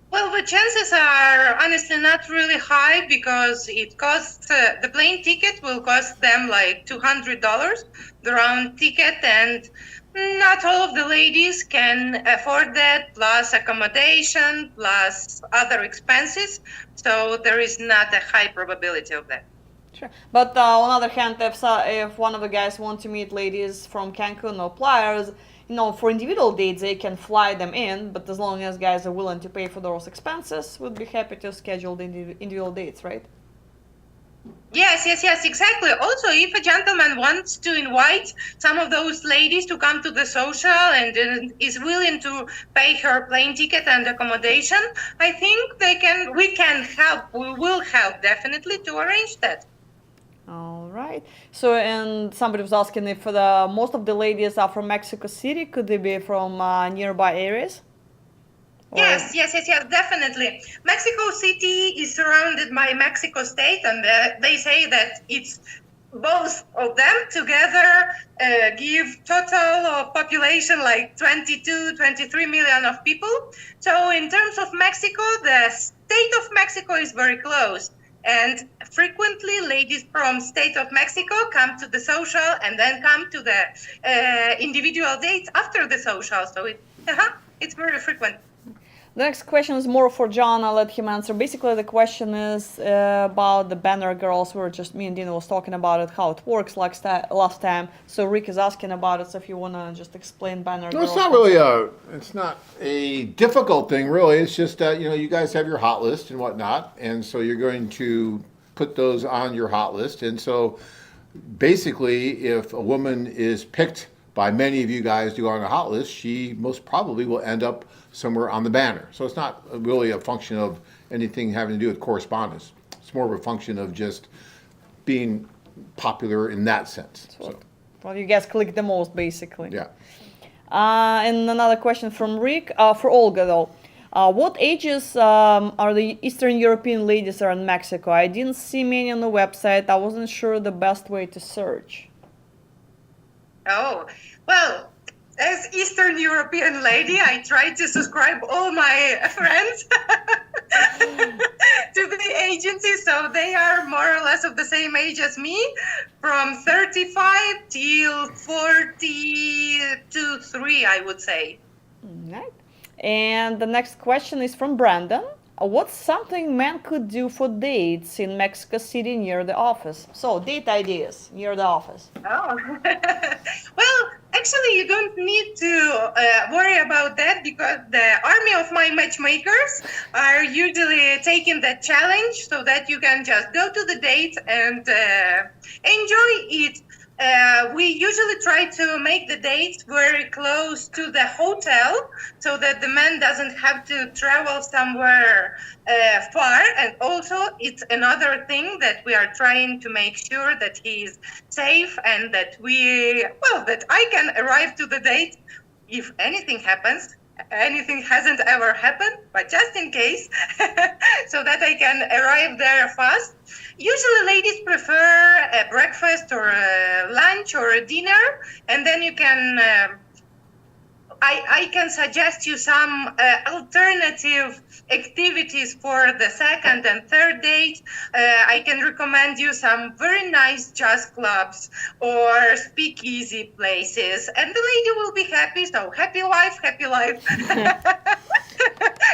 Well, the chances are honestly not really high because it costs the plane ticket will cost them like $200, the round ticket, and not all of the ladies can afford that, plus accommodation, plus other expenses. So there is not a high probability of that. Sure. But on the other hand, if one of the guys want to meet ladies from Cancun or Playas, for individual dates, they can fly them in. But as long as guys are willing to pay for those expenses, we'd be happy to schedule the individual dates, right? Yes, exactly. Also, if a gentleman wants to invite some of those ladies to come to the social and is willing to pay her plane ticket and accommodation, I think we will help definitely to arrange that. All right. So, and somebody was asking if most of the ladies are from Mexico City. Could they be from nearby areas? Or- Yes, definitely. Mexico City is surrounded by Mexico State, and they say that it's both of them together give total population like 22, 23 million of people. So in terms of Mexico, the state of Mexico is very close. And frequently ladies from state of Mexico come to the social and then come to the individual dates after the social. So it's very frequent. The next question is more for John. I'll let him answer. Basically, the question is about the banner girls. Me and Dina was talking about it, how it works last time. So Rick is asking about it. So if you want to just explain banner No, girls. it's not really it's not a difficult thing, really. It's just that, you guys have your hot list and whatnot. And so you're going to put those on your hot list. And so basically, if a woman is picked by many of you guys to go on a hot list, she most probably will end up somewhere on the banner. So it's not really a function of anything having to do with correspondence. It's more of a function of just being popular in that sense. So, Well, you guys click the most, basically. yeah. And another question from Rick, for Olga though. What ages are the Eastern European ladies are in Mexico? I didn't see many on the website. I wasn't sure the best way to search. Oh, well, as Eastern European lady, I try to subscribe all my friends to the agency, so they are more or less of the same age as me, from 35 till 42, 3, I would say. Right. And the next question is from Brandon. What's something men could do for dates in Mexico City near the office? So, date ideas near the office. Oh, well, actually, you don't need to worry about that because the army of my matchmakers are usually taking that challenge so that you can just go to the date and enjoy it. We usually try to make the dates very close to the hotel so that the man doesn't have to travel somewhere far. And also, it's another thing that we are trying to make sure that he is safe and that that I can arrive to the date if anything happens. Anything hasn't ever happened, but just in case, so that I can arrive there fast. Usually ladies prefer a breakfast or a lunch or a dinner, and then you can I can suggest you some alternative activities for the second and third date. I can recommend you some very nice jazz clubs or speakeasy places, and the lady will be happy. So happy life, happy life.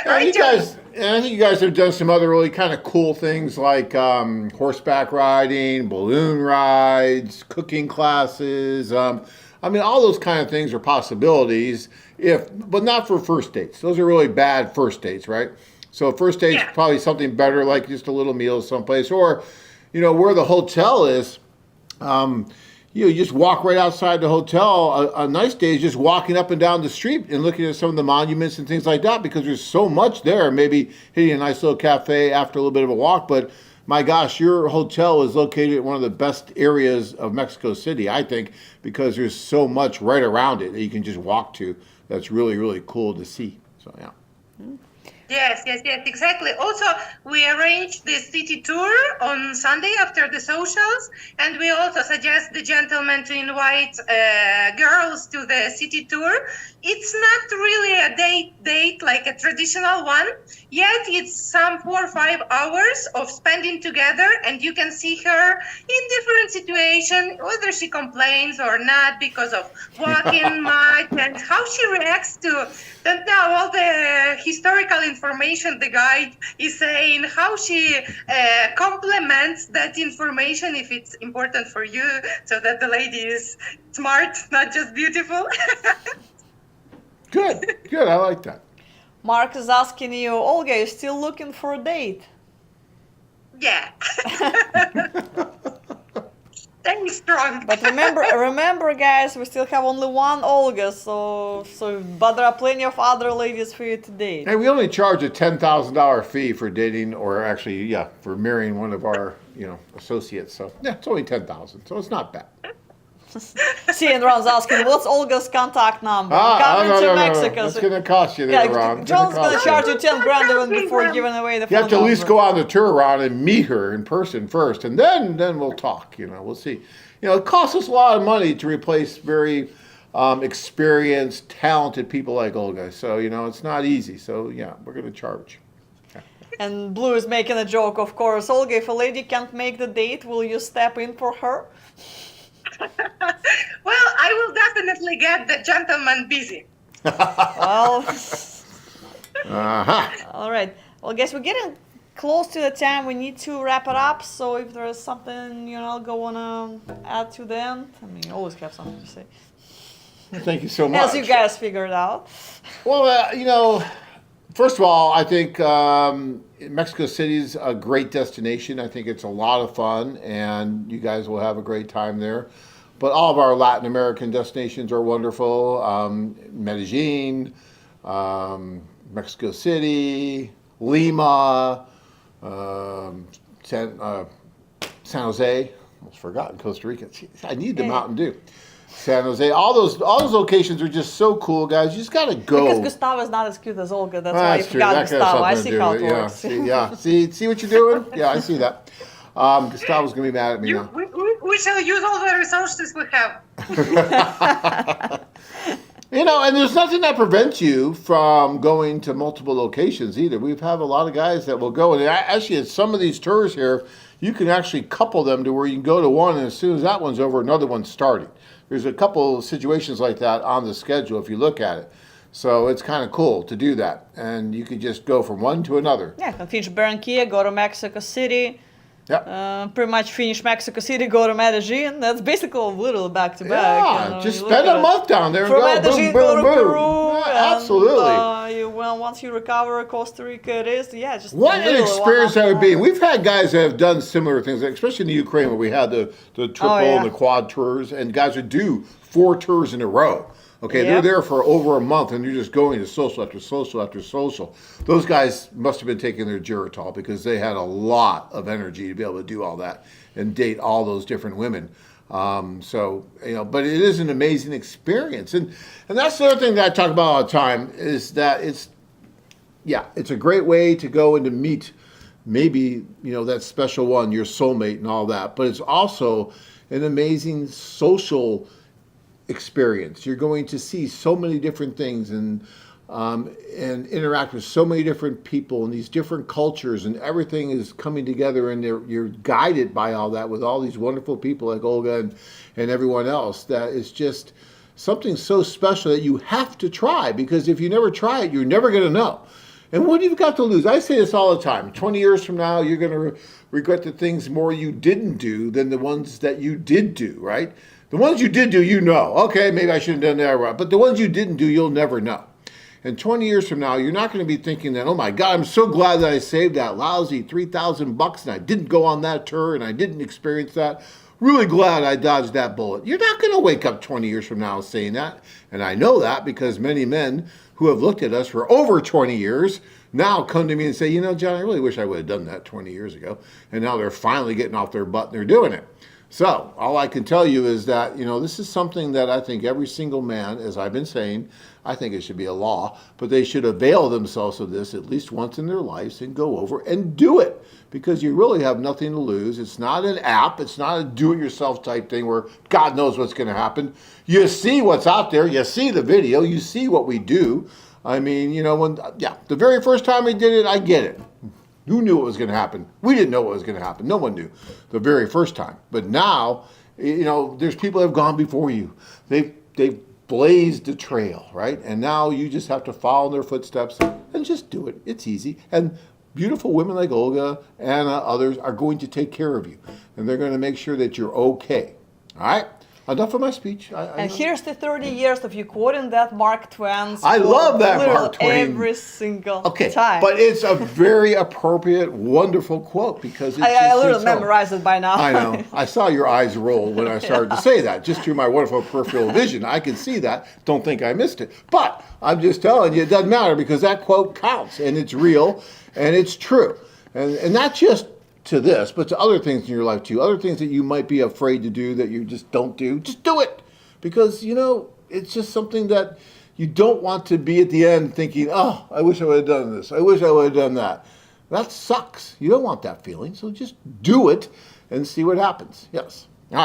I think you guys have done some other really kind of cool things like horseback riding, balloon rides, cooking classes. All those kind of things are possibilities, but not for first dates. Those are really bad first dates, right? So first date's probably something better, like just a little meal someplace, or, where the hotel is. You just walk right outside the hotel. A nice day is just walking up and down the street and looking at some of the monuments and things like that because there's so much there. Maybe hitting a nice little cafe after a little bit of a walk, but my gosh, your hotel is located in one of the best areas of Mexico City, I think, because there's so much right around it that you can just walk to. That's really, really cool to see. So, yeah. Yes, exactly. Also, we arranged the city tour on Sunday after the socials, and we also suggest the gentlemen to invite girls to the city tour. It's not really a date like a traditional one, yet it's some 4 or 5 hours of spending together, and you can see her in different situations, whether she complains or not because of walking much, and how she reacts to all the historical information the guide is saying, how she complements that information if it's important for you, so that the lady is smart, not just beautiful. Good. I like that. Mark is asking you, Olga, you still looking for a date? Yeah. Stay strong. But remember, guys, we still have only one Olga, but there are plenty of other ladies for you to date. Hey, we only charge a $10,000 fee for dating, or actually, for marrying one of our, associates. So, it's only $10,000, so it's not bad. See, and Ron's asking, what's Olga's contact number? No, to Mexico. That's going to cost you there, Ron. John's going to charge you 10 grand even before giving away the phone You have to at least number. go on the tour around and meet her in person first, and then we'll talk. We'll see. It costs us a lot of money to replace very experienced, talented people like Olga. So, it's not easy. So, we're going to charge. And Blue is making a joke, of course. Olga, if a lady can't make the date, will you step in for her? Well, I will definitely get the gentleman busy. Well, Uh-huh. all right. Well, guys, we're getting close to the time. We need to wrap it up. So if there is something, Olga, want to add to the end, you always have something to say. Thank you so much. As you guys figured out. Well, first of all, I think Mexico City is a great destination. I think it's a lot of fun, and you guys will have a great time there. But all of our Latin American destinations are wonderful. Medellin, Mexico City, Lima, San Jose. Almost forgotten Costa Rica. I need the Mountain Dew. San Jose, all those locations are just so cool, guys. You just gotta go. Because Gustavo is not as cute as Olga. That's why you forgot Gustavo. I see how it works. See what you're doing? Yeah, I see that. Gustavo's gonna be mad at me now. We shall use all the resources we have. You know, and there's nothing that prevents you from going to multiple locations either. We've had a lot of guys that will go, and actually, at some of these tours here, you can actually couple them to where you can go to one, and as soon as that one's over, another one's starting. There's a couple of situations like that on the schedule if you look at it. So it's kind of cool to do that, and you could just go from one to another. Yeah, can finish Barranquilla, go to Mexico City. Yeah. Pretty much finish Mexico City, go to Medellin. That's basically a little back to back. Yeah, just spend a month down there and From go Medellin, boom, go boom, to boom. Peru. Yeah, absolutely. Once you recover, Costa Rica it is. Yeah, just What an literally experience that one would be. after We've had guys that have done similar things, especially in the Ukraine where we had the triple and the quad tours, and guys would do 4 tours in a row. Okay, they're Yep. there for over a month, and you're just going to social after social after social. Those guys must have been taking their Geritol because they had a lot of energy to be able to do all that and date all those different women. So, you know, but it is an amazing experience. And that's the other thing that I talk about all the time is that it's a great way to go and to meet maybe, you know, that special one, your soulmate and all that. But it's also an amazing social experience. You're going to see so many different things and interact with so many different people and these different cultures, and everything is coming together, and you're guided by all that with all these wonderful people like Olga and everyone else. That is just something so special that you have to try, because if you never try it, you're never going to know. And what have you got to lose? I say this all the time. 20 years from now, you're going to regret the things more you didn't do than the ones that you did do, right? The ones you did do, you know. Okay, maybe I shouldn't have done that. But the ones you didn't do, you'll never know. And 20 years from now, you're not going to be thinking that, oh my God, I'm so glad that I saved that lousy $3,000 and I didn't go on that tour and I didn't experience that. Really glad I dodged that bullet. You're not going to wake up 20 years from now saying that. And I know that because many men who have looked at us for over 20 years now come to me and say, you know, John, I really wish I would have done that 20 years ago. And now they're finally getting off their butt and they're doing it. So all I can tell you is that, you know, this is something that I think every single man, as I've been saying, I think it should be a law, but they should avail themselves of this at least once in their lives and go over and do it, because you really have nothing to lose. It's not an app. It's not a do-it-yourself type thing where God knows what's going to happen. You see what's out there. You see the video. You see what we do. I mean, you know, the very first time we did it, I get it. Who knew what was going to happen? We didn't know what was going to happen. No one knew the very first time. But now, you know, there's people that have gone before you. They've blazed the trail, right? And now you just have to follow in their footsteps and just do it. It's easy. And beautiful women like Olga, Anna, others are going to take care of you. And they're going to make sure that you're okay. All right? Enough of my speech. And here's the 30 years of you quoting that Mark Twain. I love that Mark Twain. Every single time. But it's a very appropriate, wonderful quote because it's I literally memorized it by now. I know. I saw your eyes roll when I started to say that. Just through my wonderful peripheral vision, I could see that. Don't think I missed it. But I'm just telling you, it doesn't matter because that quote counts and it's real and it's true. And not just to this, but to other things in your life too. Other things that you might be afraid to do that you just don't do. Just do it. Because, you know, it's just something that you don't want to be at the end thinking, oh, I wish I would have done this. I wish I would have done that. That sucks. You don't want that feeling. So just do it and see what happens. Yes. All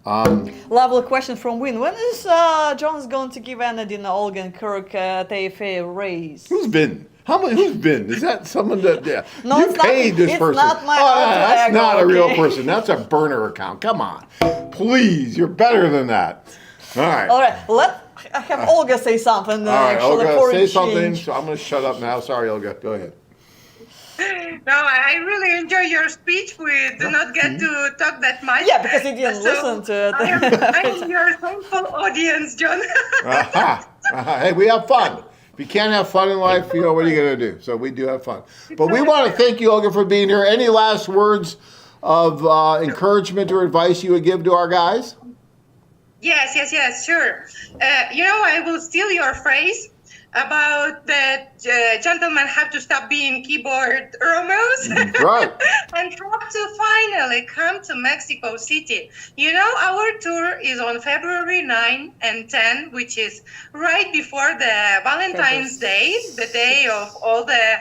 right. Lovely question from Win. When is John's going to give Anadine, Olga, and Kirk TFA a raise? Who's been? Who's been? Is that someone that, yeah. No, you paid this it's person. Not my that's ego, not a real okay? person. That's a burner account. Come on. Please, you're better than that. All right. All right, I have Olga say something. All right, actually, Olga, for say a something. change. So I'm going to shut up now. Sorry, Olga. Go ahead. No, I really enjoy your speech. We do not get to talk that much. Yeah, because you didn't listen to it. I am your thankful audience, John. Hey, we have fun. If you can't have fun in life, you know, what are you going to do? So we do have fun. But we want to thank you, Olga, for being here. Any last words of encouragement or advice you would give to our guys? Yes, sure. You know, I will steal your phrase. about that gentlemen have to stop being keyboard Romos Right. and have to finally come to Mexico City. You know, our tour is on February 9 and 10, which is right before the Valentine's Day, the day of all the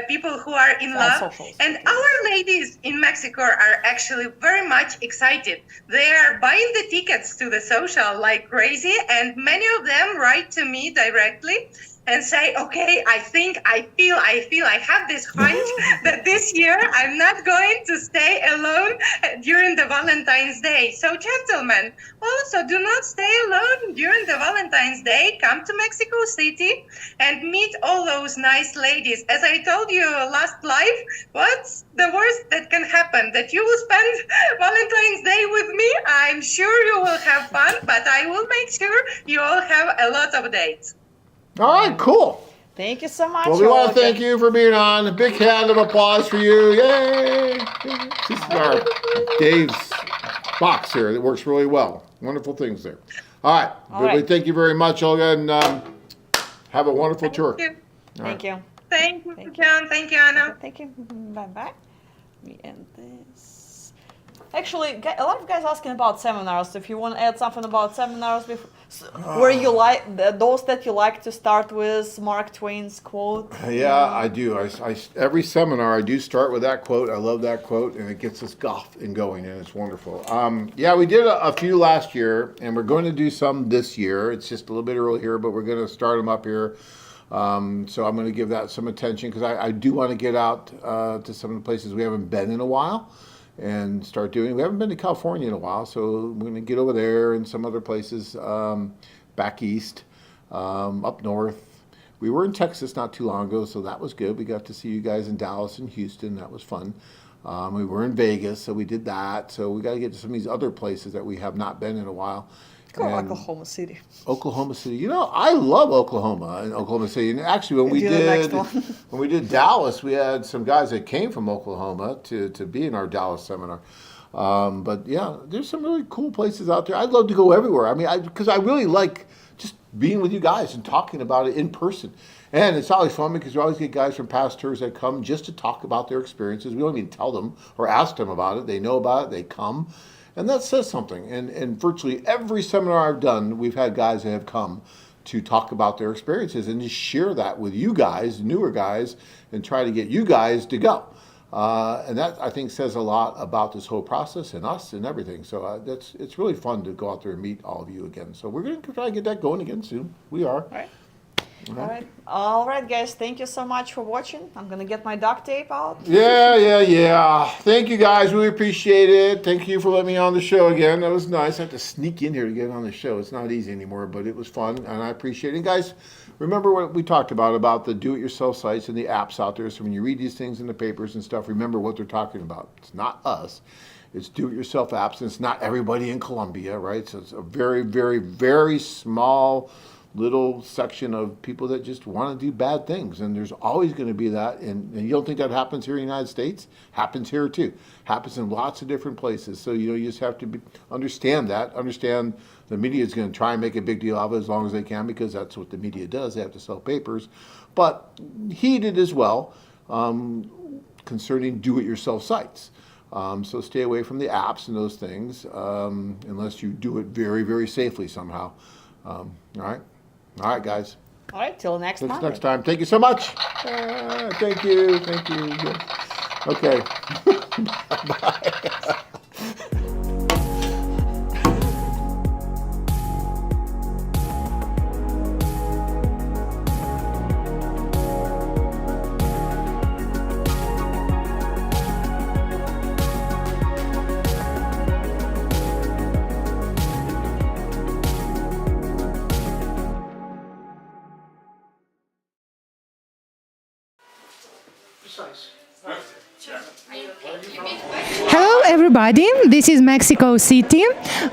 people who are in love. socials. And our ladies in Mexico are actually very much excited. They are buying the tickets to the social like crazy, and many of them write to me directly and say, okay, I feel, I have this hunch that this year I'm not going to stay alone during the Valentine's Day. So gentlemen, also do not stay alone during the Valentine's Day. Come to Mexico City and meet all those nice ladies. As I told you last live, what's the worst that can happen? That you will spend Valentine's Day with me? I'm sure you will have fun, but I will make sure you all have a lot of dates. All right, cool. Thank you so much. Well, we want Olga. to thank you for being on. A big hand of applause for you. Yay! This is our Dave's box here that works really well. Wonderful things there. All right. All right. Thank you very much, Olga, and have a wonderful tour. Thank you. Thank you. Thank you, Thank you. John. Thank you, Anna. Thank you. Bye-bye. We end this. Actually, a lot of guys asking about seminars. If you want to add something about seminars, where you like those that you like to start with Mark Twain's quote. Yeah, I do. Every seminar, I do start with that quote. I love that quote, and it gets us off and going, and it's wonderful. Yeah, we did a few last year, and we're going to do some this year. It's just a little bit early here, but we're going to start them up here. So I'm going to give that some attention because I do want to get out to some of the places we haven't been in a while and start doing. We haven't been to California in a while, so we're going to get over there and some other places back east, up north. We were in Texas not too long ago, so that was good. We got to see you guys in Dallas and Houston. That was fun. We were in Vegas, so we did that. So we got to get to some of these other places that we have not been in a while. Go And Oklahoma City. Oklahoma City. You know, I love Oklahoma and Oklahoma City. And actually, when we Do the next did one. when we did Dallas, we had some guys that came from Oklahoma to be in our Dallas seminar. But yeah, there's some really cool places out there. I'd love to go everywhere. I mean, because I really like just being with you guys and talking about it in person. And it's always fun because we always get guys from past tours that come just to talk about their experiences. We don't even tell them or ask them about it. They know about it. They come. And that says something. And virtually every seminar I've done, we've had guys that have come to talk about their experiences and just share that with you guys, newer guys, and try to get you guys to go. And that, I think, says a lot about this whole process and us and everything. So it's really fun to go out there and meet all of you again. So we're going to try to get that going again soon. We are. All right. All right, guys. Thank you so much for watching. I'm gonna get my duct tape out. Yeah. Thank you, guys. We appreciate it. Thank you for letting me on the show again. That was nice. I have to sneak in here to get on the show. It's not easy anymore, but it was fun, and I appreciate it. And guys, remember what we talked about the do-it-yourself sites and the apps out there. So when you read these things in the papers and stuff, remember what they're talking about. It's not us. It's do-it-yourself apps, and it's not everybody in Colombia, right? So it's a very, very, very small little section of people that just want to do bad things, and there's always going to be that. And you don't think that happens here in the United States? Happens here too. Happens in lots of different places. So you just have to understand that. Understand the media is going to try and make a big deal of it as long as they can, because that's what the media does. They have to sell papers, but heed it as well concerning do-it-yourself sites. So stay away from the apps and those things unless you do it very, very safely somehow. All right, guys. All right, till next Monday. Next time. Thank you so much. Thank you. Yes. Okay. Bye. Hello everybody, this is Mexico City.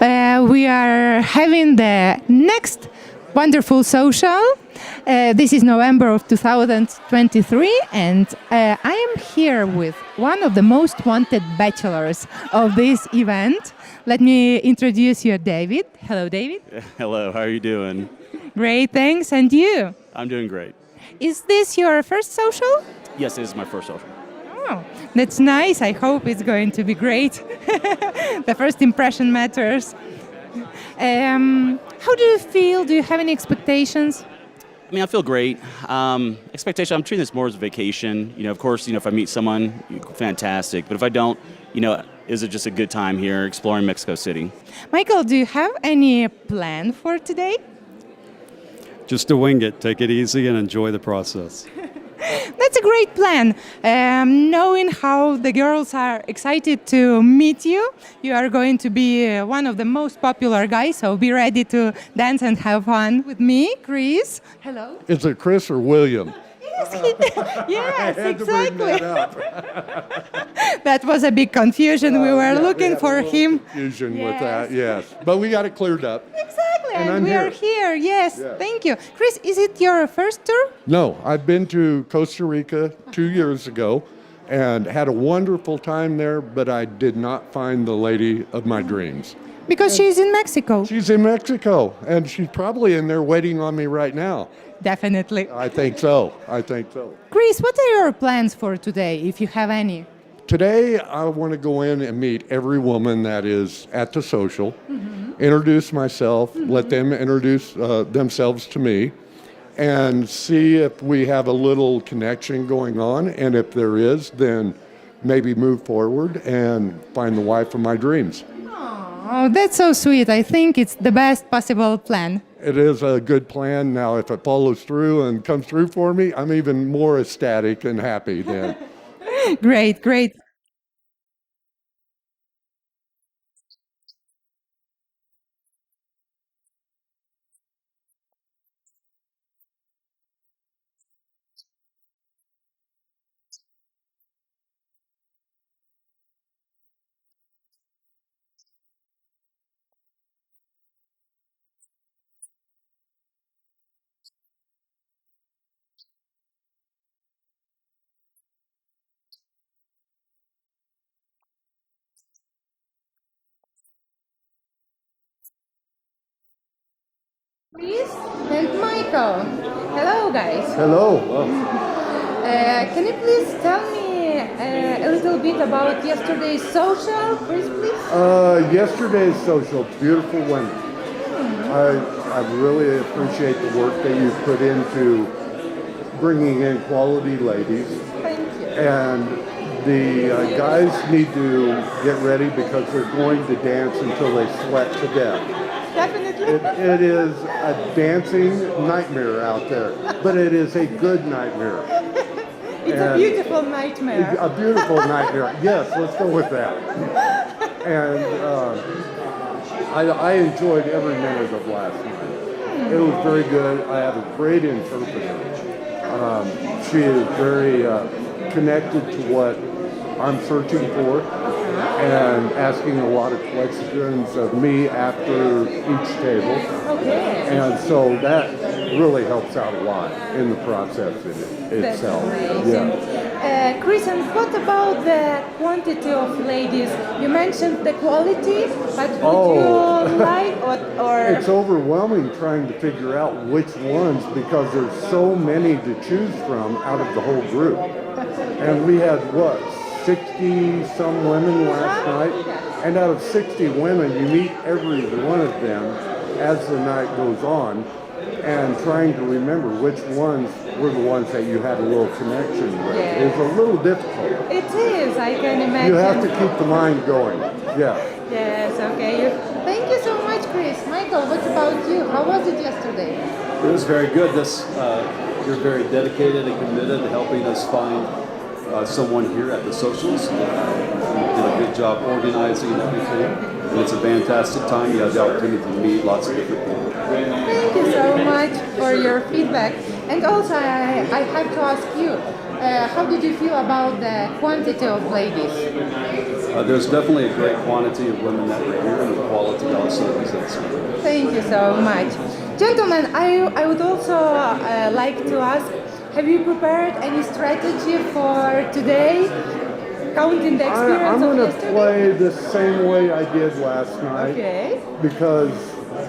We are having the next wonderful social. This is November of 2023, and I am here with one of the most wanted bachelors of this event. Let me introduce you, David. Hello, David. Hello, how are you doing? Great, thanks. And you? I'm doing great. Is this your first social? Yes, this is my first social. Oh, that's nice. I hope it's going to be great. The first impression matters. How do you feel? Do you have any expectations? I mean, I feel great. Expectation, I'm treating this more as a vacation. Of course, if I meet someone, fantastic. But if I don't, is it just a good time here exploring Mexico City? Michael, do you have any plan for today? Just to wing it, take it easy and enjoy the process. That's a great plan. Knowing how the girls are excited to meet you, you are going to be one of the most popular guys, so be ready to dance and have fun with me, Chris. Hello. Is it Chris or William? Yes, I had to bring exactly. that up. That was a big confusion. We were Yeah, looking had a for little him. Confusion with Yes. that, yes. But we got it cleared up. Exactly, And and I'm we are here. Yes, Yeah. thank you. Chris, is it your first tour? No, I've been to Costa Rica 2 years ago and had a wonderful time there, but I did not find the lady of my dreams. Because she's in Mexico. She's in Mexico, and she's probably in there waiting on me right now. Definitely. I think so. I think so. Chris, what are your plans for today, if you have any? Today, I want to go in and meet every woman that is at the social, introduce myself, let them introduce themselves to me, and see if we have a little connection going on. And if there is, then maybe move forward and find the wife of my dreams. Oh, that's so sweet. I think it's the best possible plan. It is a good plan. Now, if it follows through and comes through for me, I'm even more ecstatic and happy then. Great, great. Chris and Michael. Hello, guys. Hello. Can you please tell me a little bit about yesterday's social, Chris, please? Yesterday's social, beautiful women. I really appreciate the work that you've put into bringing in quality ladies. Thank you. And the guys need to get ready because they're going to dance until they sweat to death. Definitely. It is a dancing nightmare out there, but it is a good nightmare. It's a beautiful nightmare. A beautiful nightmare. Yes, let's go with that. And I enjoyed every minute of last night. It was very good. I have a great interpreter. She is very connected to what I'm searching for and asking a lot of questions of me after each table. Okay. And so that really helps out a lot in the process itself. Chris, and what about the quantity of ladies? You mentioned the quality, but would you like or It's overwhelming trying to figure out which ones because there's so many to choose from out of the whole group. And we had, 60 some women last night? And out of 60 women, you meet every one of them as the night goes on and trying to remember which ones were the ones that you had a little connection with. Yeah. It's a little difficult. It is, I can imagine. You have to keep the mind going. Yeah. Yes, okay. Thank you so much, Chris. Michael, what about you? How was it yesterday? It was very good. You're very dedicated and committed to helping us find someone here at the socials. You did a good job organizing and everything. And it's a fantastic time. You have the opportunity to meet lots of different people. Thank you so much for your feedback. And also, I have to ask you, how did you feel about the quantity of ladies? There's definitely a great quantity of women that were here, and the quality also is excellent. Thank you so much. Gentlemen, I would also like to ask, have you prepared any strategy for today, counting the experience I'm of going to yesterday? play the same way I did last night. Okay. Because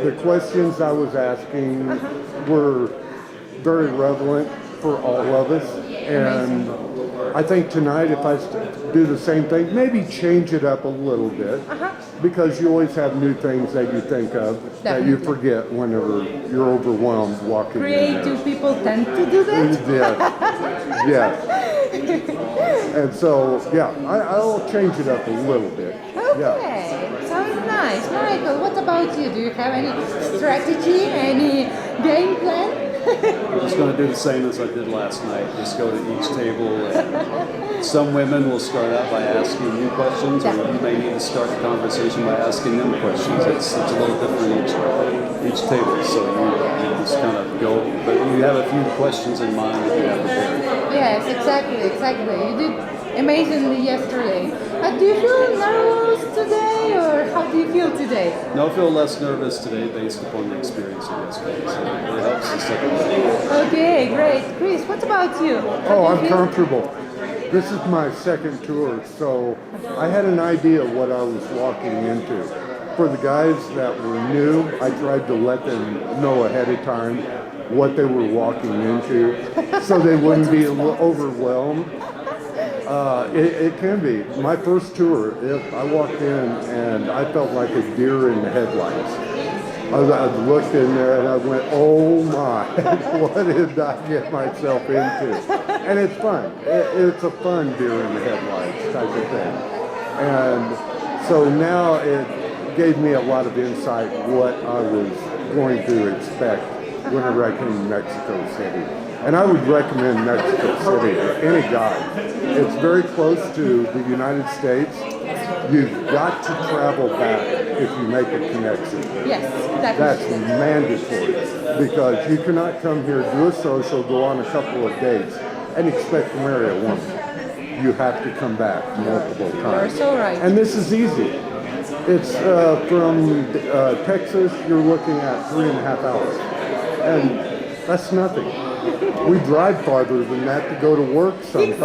the questions I was asking were very relevant for all of us. And I think tonight, if I do the same thing, maybe change it up a little bit, because you always have new things that you think of that you forget whenever you're overwhelmed walking in Creative there. people tend to do that. Yes. And so, yeah, I'll change it up a little bit. Yeah. Okay, sounds nice. Michael, what about you? Do you have any strategy, any game plan? I'm just going to do the same as I did last night. Just go to each table. And some women will start out by asking you questions, or you may need to start the conversation by asking them questions. It's a little different each table, so you just kind of go. But you have a few questions in mind that you have prepared. Yes, exactly. You did amazingly yesterday. Do you feel nervous today, or how do you feel today? No, I feel less nervous today based upon the experience of yesterday. So it helps the second day. Okay, great. Chris, what about you? Oh, I'm comfortable. This is my second tour, so I had an idea of what I was walking into. For the guys that were new, I tried to let them know ahead of time what they were walking into, so they wouldn't be overwhelmed. It can be. My first tour, I walked in and I felt like a deer in the headlights. I looked in there and I went, oh my, what did I get myself into? And it's fun. It's a fun deer in the headlights type of thing. And so now it gave me a lot of insight what I was going to expect whenever I came to Mexico City. And I would recommend Mexico City to any guy. It's very close to the United States. You've got to travel back if you make a connection. Yes, That's definitely. mandatory, because you cannot come here, do a social, go on a couple of dates, and expect to marry a woman. You have to come back multiple times. You're so right. And this is easy. It's from Texas, you're looking at 3.5 hours. And that's nothing. We drive farther than that to go to work sometimes.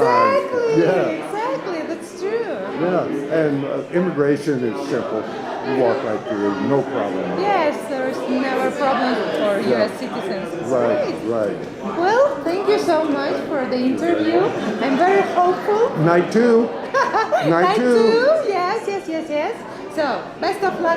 Exactly, that's true. Yeah, and immigration is simple. You walk right through, no problem. Yes, there's never problems for Yeah. US citizens. Right, Great. right. Well, thank you so much for the interview. I'm very hopeful. Night two. Night two. Yes. So, best of luck.